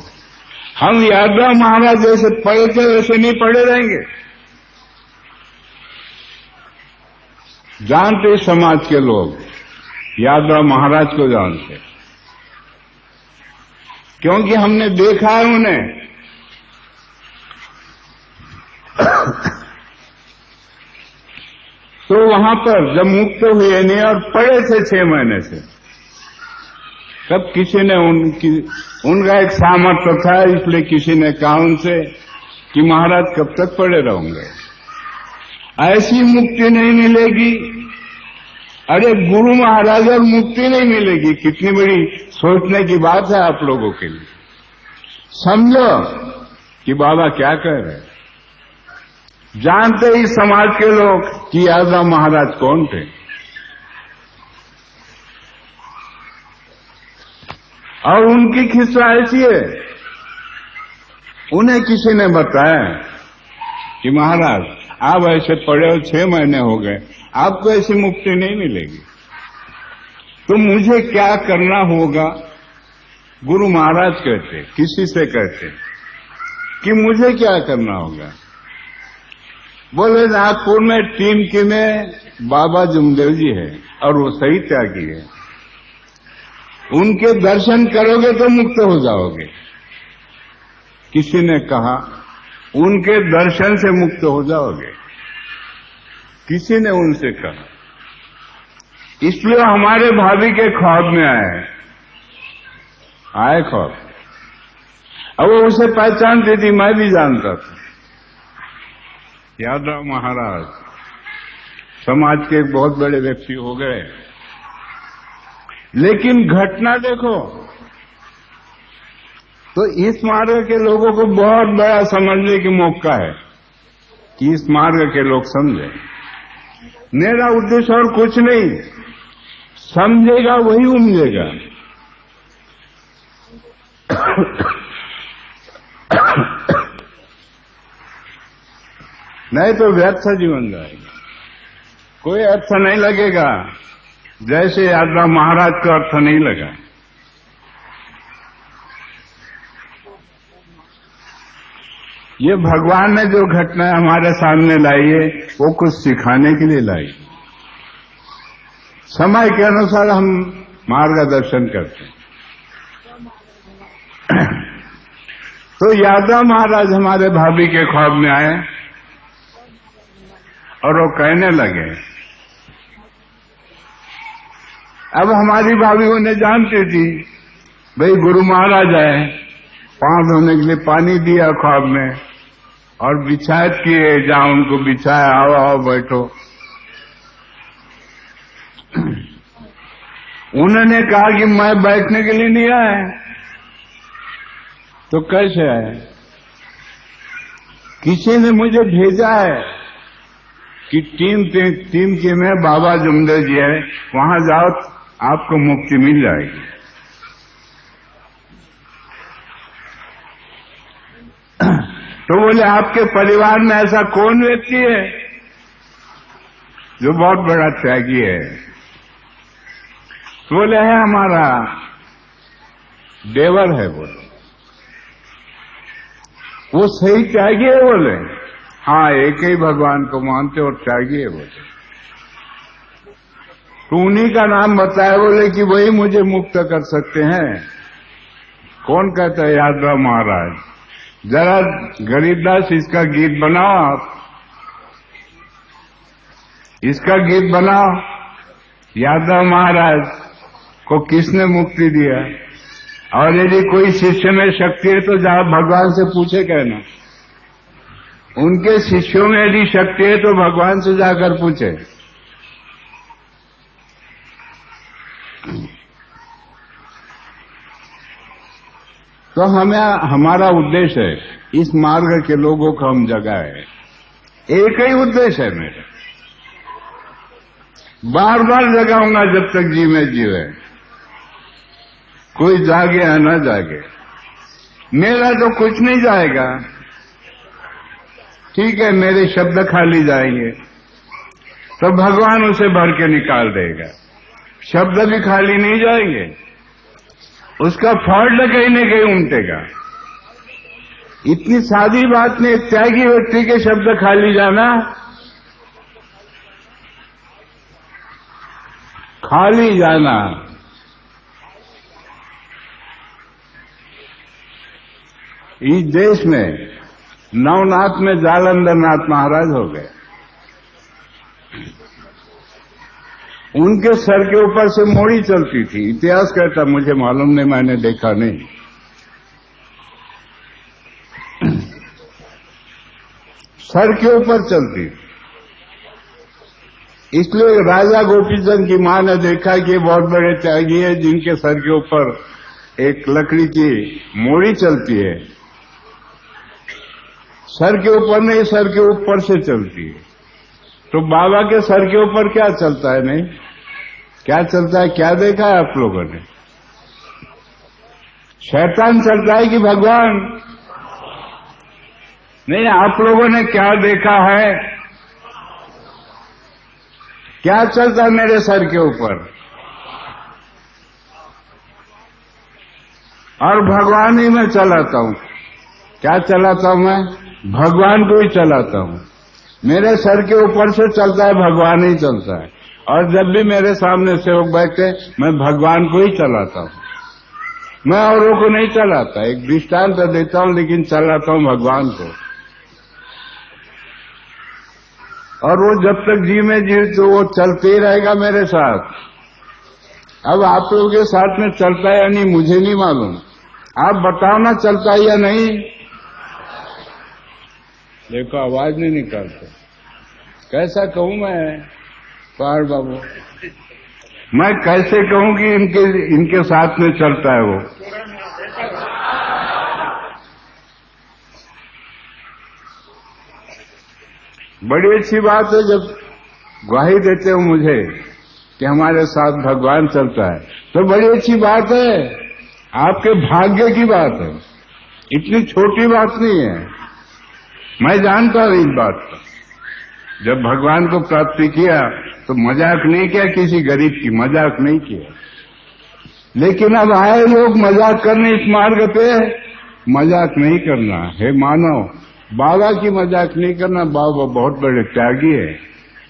हम यादव महाराज जैसे पढ़े थे वैसे नहीं पढ़े रहेंगे। जानते समाज के लोग यादव महाराज को जानते, क्योंकि हमने देखा है उन्हें। तो वहां पर जब मुक्त हुए नहीं और पड़े थे 6 महीने से, तब किसी ने उनका एक सामर्थ्य था, इसलिए किसी ने कहा उनसे कि महाराज कब तक पड़े रहोगे, ऐसी मुक्ति नहीं मिलेगी। अरे गुरु महाराज और मुक्ति नहीं मिलेगी, कितनी बड़ी सोचने की बात है आप लोगों के लिए। समझो कि बाबा क्या कह रहे हैं। जानते ही समाज के लोग कि यादव महाराज कौन थे, और उनकी खिस्सा ऐसी है, उन्हें किसी ने बताया कि महाराज आप ऐसे पड़े हो 6 महीने हो गए, आपको ऐसी मुक्ति नहीं मिलेगी, तो मुझे क्या करना होगा। गुरु महाराज कहते, किसी से कहते कि मुझे क्या करना होगा। बोले नागपुर में टीमकी में बाबा जमदेव जी है और वो सही त्यागी है, उनके दर्शन करोगे तो मुक्त हो जाओगे। किसी ने कहा उनके दर्शन से मुक्त हो जाओगे, किसी ने उनसे कहा। इसलिए हमारे भाभी के ख्वाब में आए ख्वाब। अब वो उसे पहचानती थी, मैं भी जानता था। यादव महाराज समाज के एक बहुत बड़े व्यक्ति हो गए, लेकिन घटना देखो तो इस मार्ग के लोगों को बहुत बड़ा समझने की मौका है कि इस मार्ग के लोग समझे। मेरा उद्देश्य और कुछ नहीं, समझेगा वही उमजेगा। नहीं तो व्यर्थ जीवन जाएगा, कोई अर्थ नहीं लगेगा, जैसे यादव महाराज का अर्थ नहीं लगा। ये भगवान ने जो घटना हमारे सामने लाई है वो कुछ सिखाने के लिए लाई। समय के अनुसार हम मार्गदर्शन करते हैं। तो यादव महाराज हमारे भाभी के ख्वाब में आए और वो कहने लगे, अब हमारी भाभी उन्हें जानती थी, भाई गुरु महाराज आए, पांव धोने के लिए पानी दिया ख्वाब में और बिछायत किए, जहां उनको बिछाया, आओ आओ बैठो। उन्होंने कहा कि मैं बैठने के लिए नहीं आया। तो कैसे आए? किसी ने मुझे भेजा है कि टीम के में बाबा जुमदेव जी है, वहां जाओ आपको मुक्ति मिल जाएगी। तो बोले आपके परिवार में ऐसा कौन व्यक्ति है जो बहुत बड़ा त्यागी है? तो बोले है हमारा देवर है। बोले वो सही त्यागी है? बोले हाँ, एक ही भगवान को मानते और त्यागी है। बोले तो उन्हीं का नाम बताया। बोले कि वही मुझे मुक्त कर सकते हैं। कौन कहता है? यादव महाराज। जरा गरीबदास इसका गीत बनाओ, आप इसका गीत बनाओ। यादव महाराज को किसने मुक्ति दिया? और यदि कोई शिष्य में शक्ति है तो जहां भगवान से पूछे, कहना उनके शिष्यों में यदि शक्ति है तो भगवान से जाकर पूछे। तो हमें, हमारा उद्देश्य है इस मार्ग के लोगों को हम जगाए। एक ही उद्देश्य है मेरा, बार बार जगाऊंगा जब तक जी में जीवे, कोई जागे या न जागे। मेरा तो कुछ नहीं जाएगा, ठीक है, मेरे शब्द खाली जाएंगे तो भगवान उसे भर के निकाल देगा। शब्द भी खाली नहीं जाएंगे, उसका फॉल्ट कहीं न कहीं उमटेगा। इतनी सादी बात नहीं, त्यागी व्यक्ति के शब्द खाली जाना, खाली जाना। इस देश में नवनाथ में जालंधर नाथ महाराज हो गए। उनके सर के ऊपर से मोड़ी चलती थी। इतिहास कहता, मुझे मालूम नहीं, मैंने देखा नहीं। सर के ऊपर चलती, इसलिए राजा गोपीचंद की मां ने देखा कि बहुत बड़े त्यागी है जिनके सर के ऊपर एक लकड़ी की मोड़ी चलती है। सर के ऊपर नहीं, सर के ऊपर से चलती है। तो बाबा के सर के ऊपर क्या चलता है? नहीं, क्या चलता है? क्या देखा है आप लोगों ने? शैतान चलता है कि भगवान? नहीं, आप लोगों ने क्या देखा है? क्या चलता है मेरे सर के ऊपर? और भगवान ही मैं चलाता हूं। क्या चलाता हूं मैं? भगवान को ही चलाता हूं। मेरे सर के ऊपर से चलता है, भगवान ही चलता है। और जब भी मेरे सामने सेवक बैठे, मैं भगवान को ही चलाता हूं, मैं औरों को नहीं चलाता। एक दृष्टांत देता हूं, लेकिन चलाता हूं भगवान को। और वो जब तक जी में जी तो वो चलते ही रहेगा मेरे साथ। अब आप लोगों के साथ में चलता है या नहीं मुझे नहीं मालूम, आप बताओ ना चलता है या नहीं। देखो आवाज नहीं निकालते, कैसा कहूं मैं पहाड़ बाबू? मैं कैसे कहूं कि इनके साथ में चलता है वो? बड़ी अच्छी बात है जब ग्वाही देते हो मुझे कि हमारे साथ भगवान चलता है, तो बड़ी अच्छी बात है, आपके भाग्य की बात है, इतनी छोटी बात नहीं है। मैं जानता हूं इस बात को। जब भगवान को प्राप्ति किया तो मजाक नहीं किया, किसी गरीब की मजाक नहीं किया। लेकिन अब आए लोग मजाक करने इस मार्ग पे, मजाक नहीं करना। हे मानव, बाबा की मजाक नहीं करना। बाबा बहुत बड़े त्यागी है,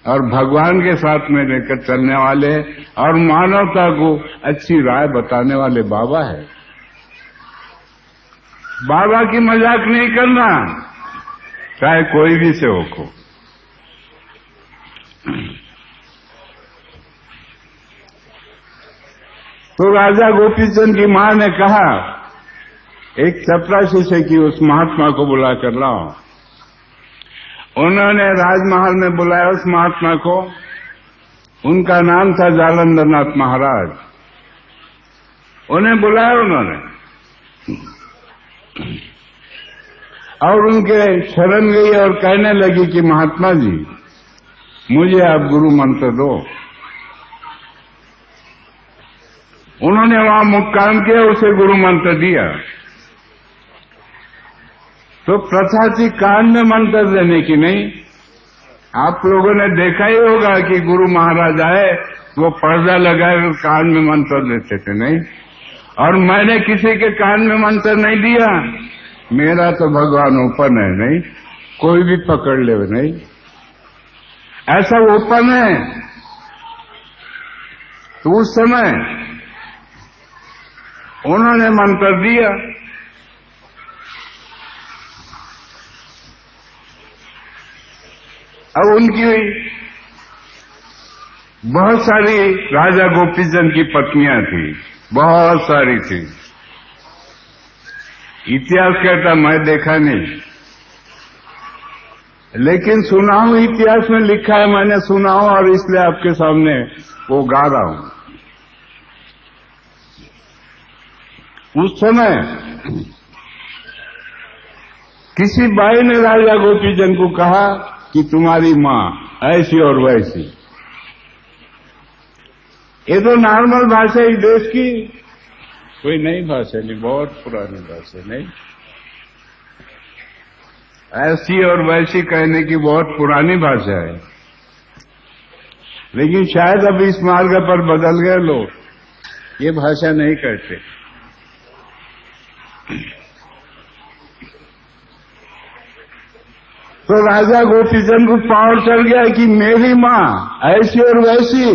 और भगवान के साथ में लेकर चलने वाले और मानवता को अच्छी राय बताने वाले बाबा है। बाबा की मजाक नहीं करना, चाहे कोई भी सेवक हो। तो राजा गोपीचंद की मां ने कहा, एक चपरासी से कि उस महात्मा को बुला कर लाओ। उन्होंने राजमहल में बुलाया उस महात्मा को। उनका नाम था जालंधरनाथ महाराज। उन्हें बुलाया उन्होंने और उनके शरण गई और कहने लगी कि महात्मा जी, मुझे आप गुरु मंत्र दो। उन्होंने वहां मुक्काम किया, उसे गुरु मंत्र दिया। तो प्रथा थी कान में मंत्र देने की नहीं। आप लोगों ने देखा ही होगा कि गुरु महाराज आए, वो पर्दा लगाकर कान में मंत्र देते थे, नहीं। और मैंने किसी के कान में मंत्र नहीं दिया। मेरा तो भगवान ओपन है, नहीं, कोई भी पकड़ ले, नहीं, ऐसा ओपन है। तो उस समय उन्होंने मंत्र दिया। अब उनकी बहुत सारी राजा गोपीचंद की पत्नियां थी, बहुत सारी थी। इतिहास कहता मैं देखा नहीं, लेकिन सुना हूं, इतिहास में लिखा है, मैंने सुना हूं और इसलिए आपके सामने वो गा रहा हूं। उस समय किसी बाई ने राजा गोपीचंद को कहा कि तुम्हारी मां ऐसी और वैसी। ये तो नॉर्मल भाषा है देश की, कोई नई भाषा नहीं, बहुत पुरानी भाषा नहीं। ऐसी और वैसी कहने की बहुत पुरानी भाषा है, लेकिन शायद अब इस मार्ग पर बदल गए लोग, ये भाषा नहीं कहते। तो राजा गोपीचंद को पावर चढ़ गया कि मेरी मां ऐसी और वैसी।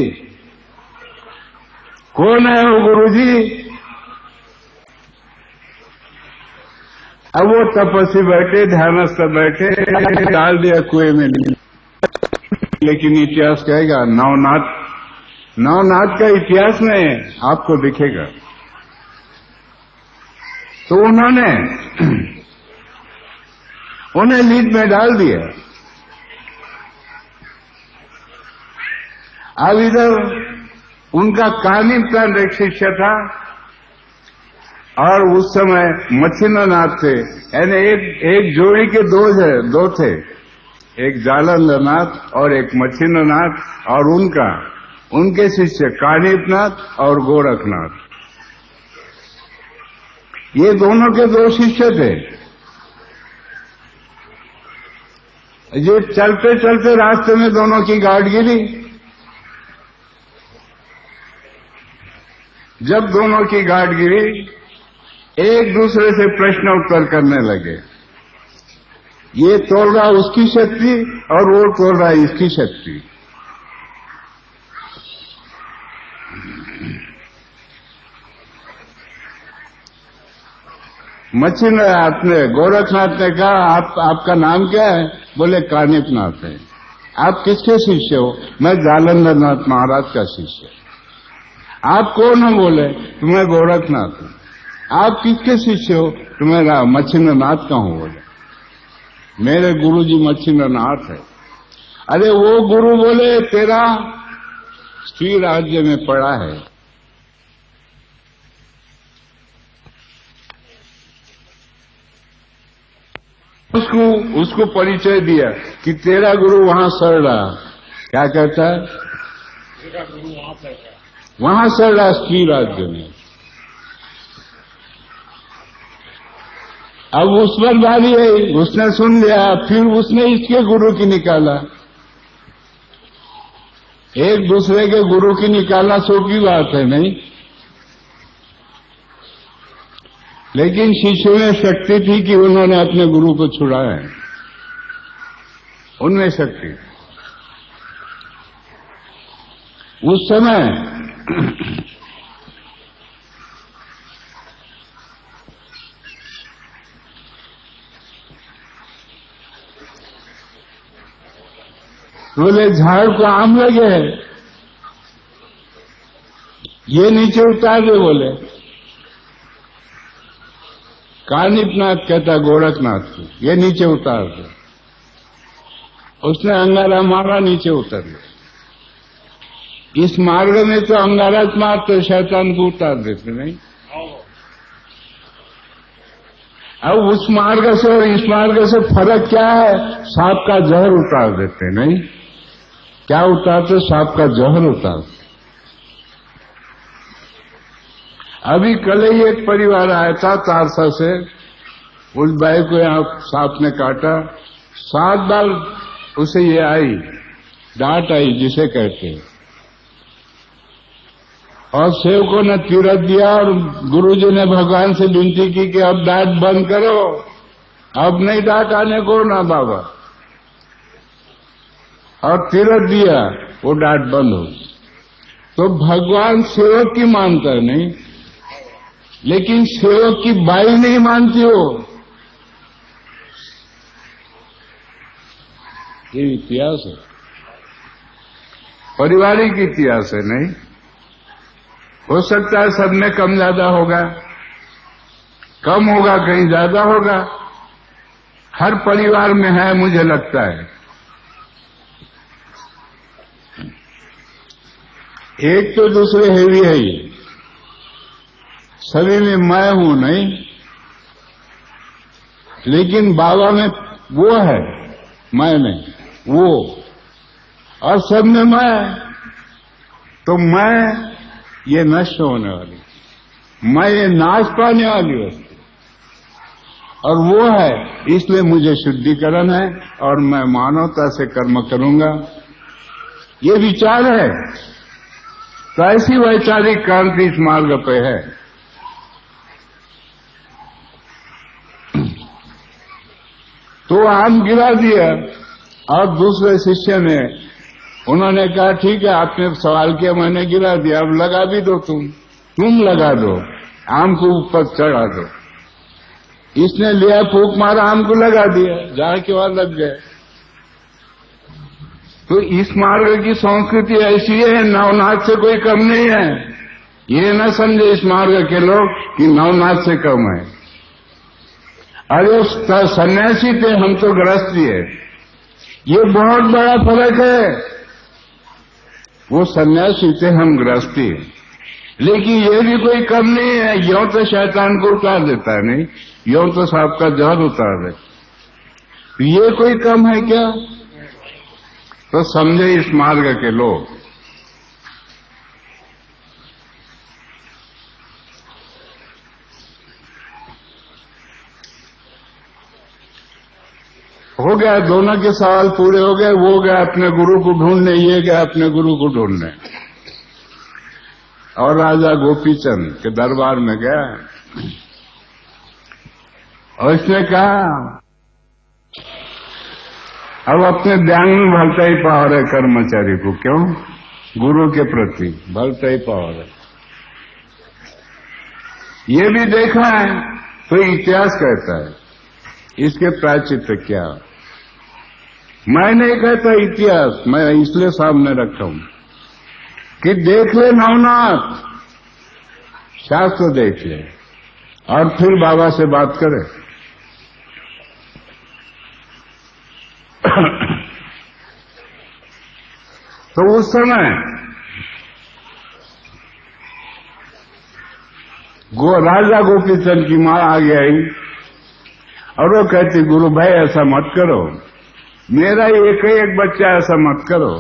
कौन है वो गुरुजी? अब वो तपस्वी बैठे, ध्यानस्थ बैठे, डाल दिया कुएं में। लेकिन इतिहास कहेगा, नवनाथ का इतिहास में आपको दिखेगा। तो उन्हें लीड में डाल दिया। अब इधर उनका कानिपचंद एक शिष्य था और उस समय मच्छिंद्रनाथ थे, यानी एक जोड़ी के दो थे, एक जालंधरनाथ और एक मच्छिंद्रनाथ, और उनके शिष्य कानिपनाथ और गोरखनाथ। ये दोनों के दो शिष्य थे। ये चलते चलते रास्ते में दोनों की गांठ गिरी। जब दोनों की गांठ गिरी, एक दूसरे से प्रश्न उत्तर करने लगे। ये तोड़ रहा उसकी शक्ति और वो तोड़ रहा इसकी शक्ति। मच्छिंद्रनाथ ने, गोरखनाथ ने कहा, आपका नाम क्या है? बोले कानिपनाथ है। आप किसके शिष्य हो? मैं जालंधरनाथ महाराज का शिष्य। आप कौन हो? बोले मैं गोरखनाथ हूं। आप किसके शिष्य हो? तो मैं मच्छिंद्रनाथ का हूं। बोले मेरे गुरु जी मच्छिंद्रनाथ है। अरे वो गुरु बोले तेरा स्त्री राज्य में पड़ा है। उसको परिचय दिया कि तेरा गुरु वहां सड़ रहा। क्या कहता है? तेरा गुरु वहां सड़ रहा स्त्री राज्य में। अब उस पर बारी है, उसने सुन लिया, फिर उसने इसके गुरु की निकाला। एक दूसरे के गुरु की निकालना सो की बात है, नहीं? लेकिन शिष्यों में शक्ति थी कि उन्होंने अपने गुरु को छुड़ाया। उनमें शक्ति। उस समय बोले झाड़ को आम लगे, ये नीचे उतार दे। बोले कानिपनाथ कहता गोरखनाथ को, ये नीचे उतार दे। उसने अंगारा मारा, नीचे उतर गया। इस मार्ग में तो अंगारा मारते, शैतान को उतार देते नहीं। अब उस मार्ग से और इस मार्ग से फर्क क्या है? सांप का जहर उतार देते नहीं। क्या उतारते? सांप का जहर उतारते। अभी कल ही एक परिवार आया था तारसा से, उस भाई को यहां सांप ने काटा। 7 बार उसे ये आई, डांट आई जिसे कहते हैं, और सेवकों ने तीरथ दिया और गुरुजी ने भगवान से विनती की कि अब डांट बंद करो, अब नहीं डांट आने को ना बाबा, और तीरथ दिया, वो डांट बंद हो। तो भगवान सेवक की मानता नहीं, लेकिन सेवक की बाई नहीं मानती हो। ये इतिहास है, पारिवारिक इतिहास है। नहीं हो सकता है सब में कम ज्यादा होगा, कम होगा, कहीं ज्यादा होगा, हर परिवार में है मुझे लगता है। एक तो दूसरे हेवी है, ये सभी में मैं हूं नहीं, लेकिन बाबा में वो है, मैं नहीं वो, और सब में मैं। तो मैं ये नष्ट होने वाली, मैं ये नाश पाने वाली वस्तु, और वो है, इसलिए मुझे शुद्धिकरण है और मैं मानवता से कर्म करूंगा, ये विचार है। तो ऐसी वैचारिक क्रांति इस मार्ग पे है। तो आम गिरा दिया, और दूसरे शिष्य ने, उन्होंने कहा ठीक है आपने सवाल किया, मैंने गिरा दिया, अब लगा भी दो, तुम लगा दो, आम को ऊपर चढ़ा दो। इसने लिया, फूंक मारा, आम को लगा दिया, झाड़ के वहां लग गए। तो इस मार्ग की संस्कृति ऐसी है, नवनाथ से कोई कम नहीं है। ये न समझे इस मार्ग के लोग कि नवनाथ से कम है। अरे सन्यासी थे, हम तो गृहस्थी है, ये बहुत बड़ा फर्क है। वो सन्यासी थे, हम गृहस्थी है, लेकिन ये भी कोई कम नहीं है। यों तो शैतान को उतार देता है नहीं, यों तो सांप का जहर उतार देता, ये कोई कम है क्या? तो समझे इस मार्ग के लोग। हो गया, दोनों के सवाल पूरे हो गए। वो गया अपने गुरु को ढूंढने, ये गया अपने गुरु को ढूंढने। और राजा गोपीचंद के दरबार में गया और इसने कहा अब अपने ध्यान में भलता ही पावर है कर्मचारी को, क्यों? गुरु के प्रति भलता ही पावर है। ये भी देखा है, तो इतिहास कहता है इसके प्रायश्चित क्या। मैं नहीं कहता इतिहास, मैं इसलिए सामने रखा हूं कि देख ले नवनाथ, शास्त्र देख ले और फिर बाबा से बात करे। तो उस समय राजा गोपीचंद की मां आगे आई और वो कहती गुरु भाई ऐसा मत करो, मेरा एक ही एक बच्चा, ऐसा मत करो,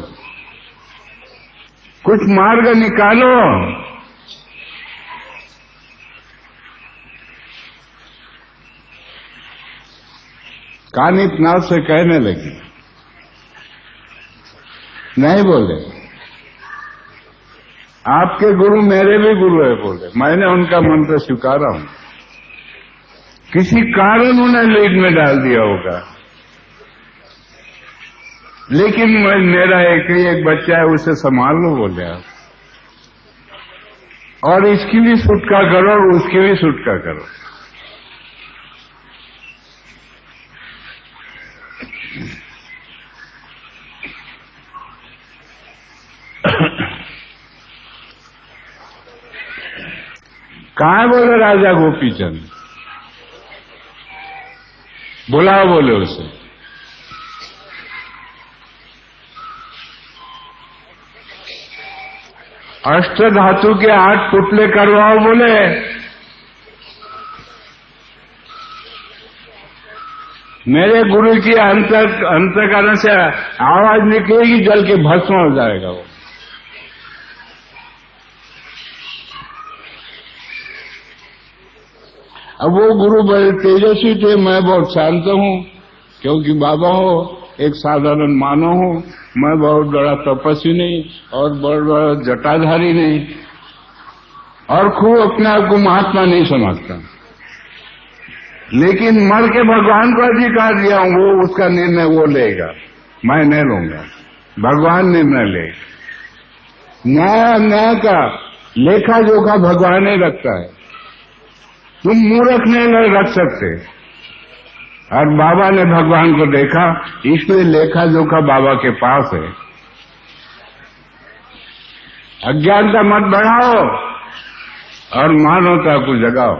कुछ मार्ग निकालो। कानिपनाथ से कहने लगी, नहीं बोले आपके गुरु मेरे भी गुरु है, बोले मैंने उनका मंत्र स्वीकारा हूं, किसी कारण उन्हें लीड में डाल दिया होगा, लेकिन मेरा एक ही एक बच्चा है, उसे संभाल लो बोले आप। और इसकी भी सुटका करो और उसकी भी सुटका करो। कहाँ बोले राजा गोपीचंद? बुलाओ बोले उसे। अष्ट धातु के 8 पुतले करवाओ बोले। मेरे गुरु की अंतकरण से आवाज निकलेगी, जल के भस्म हो जाएगा वो। अब वो गुरु बड़े तेजस्वी थे, मैं बहुत शांत हूं, क्योंकि बाबा हो एक साधारण मानव हूं, मैं बहुत बड़ा तपस्वी नहीं और बहुत बड़ा जटाधारी नहीं, और खूब अपने आप को महात्मा नहीं समझता, लेकिन मर के भगवान को अधिकार दिया हूं, वो उसका निर्णय वो लेगा, मैं नहीं लूंगा, भगवान निर्णय लेगा। न्याय का लेखा जोखा भगवान ही रखता है, तुम मूर्ख नहीं रख सकते। और बाबा ने भगवान को देखा, इसलिए लेखा जोखा बाबा के पास है। अज्ञानता मत बढ़ाओ और मानवता को जगाओ।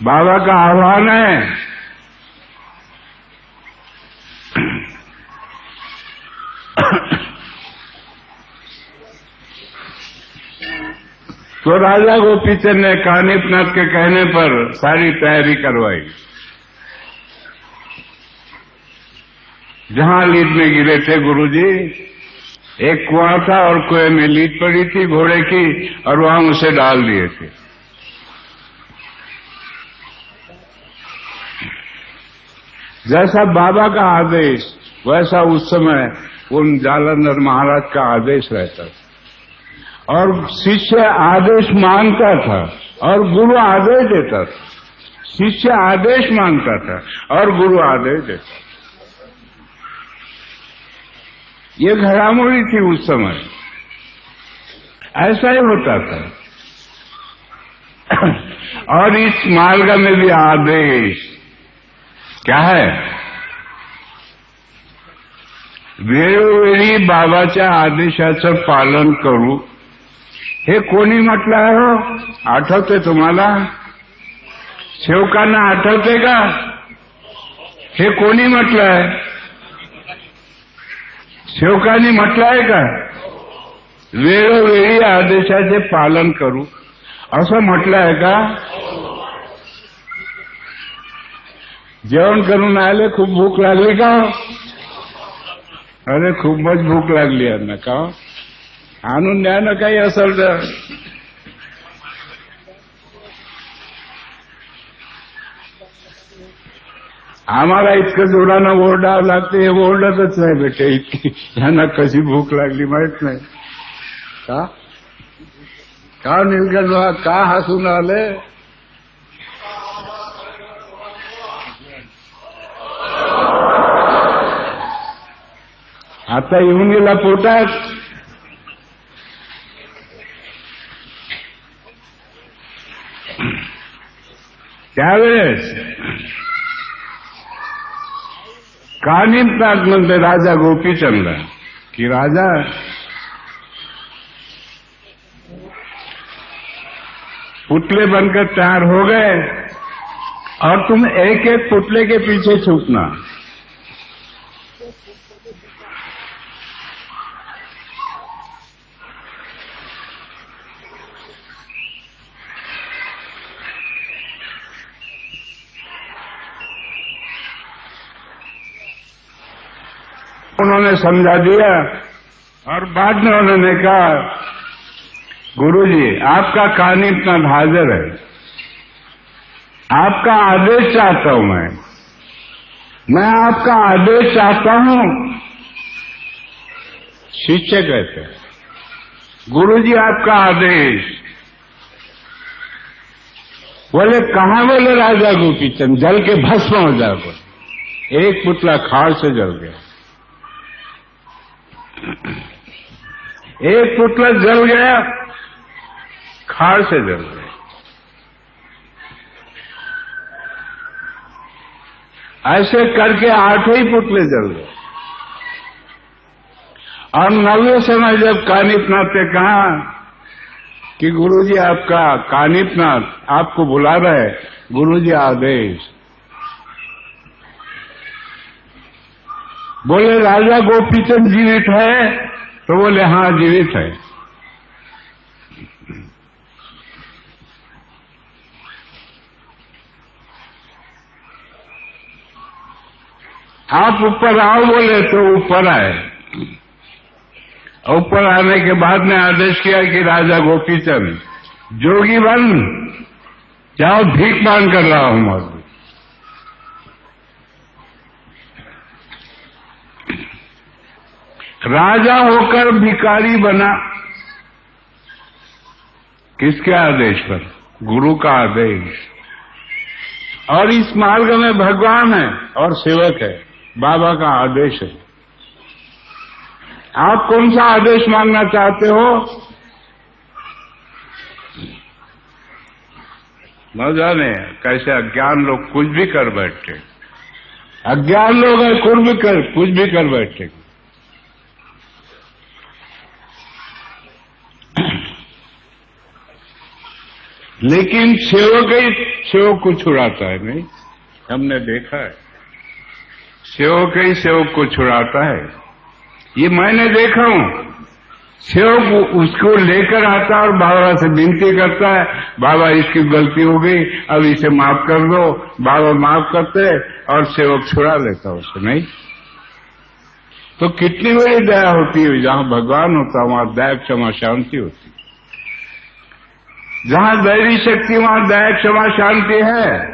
बाबा का आह्वान है, तो राजा गोपीचंद ने कानिपनाथ के कहने पर सारी तैयारी करवाई। जहां लीद में गिरे थे गुरुजी, एक कुआं था और कुएं में लीद पड़ी थी घोड़े की, और वहां उसे डाल दिए थे। जैसा बाबा का आदेश, वैसा उस समय उन जालंधर महाराज का आदेश रहता था, और शिष्य आदेश मानता था और गुरु आदेश देता था। शिष्य आदेश मानता था और गुरु आदेश देता था। ये घड़ामुड़ी थी उस समय, ऐसा ही होता था। और इस मार्ग में भी आदेश क्या है? वेळोवेळी बाबाच्या आदेशाचं पालन करू, हे कोणी म्हटलं हो? आठवते तुम्हाला? सेवकांना आठवते का? हे कोणी म्हटलंय? सेवकांनी म्हटलंय का? वेळोवेळी आदेशाचे पालन करू असं म्हटलंय का? जेवण करून आले, खूप भूक लागली का? अरे खूपच भूक लागली यांना का? आणून द्या ना काही असेल तर. आम्हाला इतकं जोरानं ओरडावं लागते, हे ओरडतच नाही बेटे, इतकी यांना कशी भूक लागली माहित नाही का? का निलकंठ का हसून आले? आता येऊन गेला पोटात. त्यावेळेस कानिपनाथ म्हणते राजा गोपीचंद कि राजा, पुतले बनकर तैयार हो गए और तुम एक एक पुतले के पीछे छूटना। उन्होंने समझा दिया और बाद में उन्होंने कहा, गुरुजी आपका कानिपनाथ हाजिर है, आपका आदेश चाहता हूं, मैं आपका आदेश चाहता हूं। शिष्य कहते, गुरुजी आपका आदेश। बोले कहां? बोले राजा गोपीचंद, जल के भस्म हो जाओ। एक पुतला खाड़ से जल गया। एक पुतला जल गया, खाड़ से जल गया। ऐसे करके 8 ही पुतले जल गए। और 90 समय जब कानिपनाथ ने कहा कि गुरुजी आपका कानिपनाथ आपको बुला रहे, गुरुजी आदेश। बोले राजा गोपीचंद जीवित है? तो बोले हाँ जीवित है। आप ऊपर आओ बोले तो ऊपर आए। ऊपर आने के बाद ने आदेश किया कि राजा गोपीचंद जोगी बन जाओ, भीख मांग कर रहा हूं मैं। राजा होकर भिखारी बना, किसके आदेश पर? गुरु का आदेश। और इस मार्ग में भगवान है और सेवक है, बाबा का आदेश है। आप कौन सा आदेश मांगना चाहते हो? न जाने कैसे अज्ञान लोग कुछ भी कर बैठे। अज्ञान लोग है कुछ भी कर बैठे। लेकिन सेवक ही सेवक को छुड़ाता है। नहीं, हमने देखा है, सेवक ही सेवक को छुड़ाता है। ये मैंने देखा हूं। सेवक उसको लेकर आता और बाबा से विनती करता है, बाबा इसकी गलती हो गई, अब इसे माफ कर दो। बाबा माफ करते और सेवक छुड़ा लेता उसे। नहीं तो कितनी बड़ी दया होती है। जहां भगवान होता वहां दया क्षमा शांति होती। जहां दैवी शक्ति वहां दया क्षमा शांति है।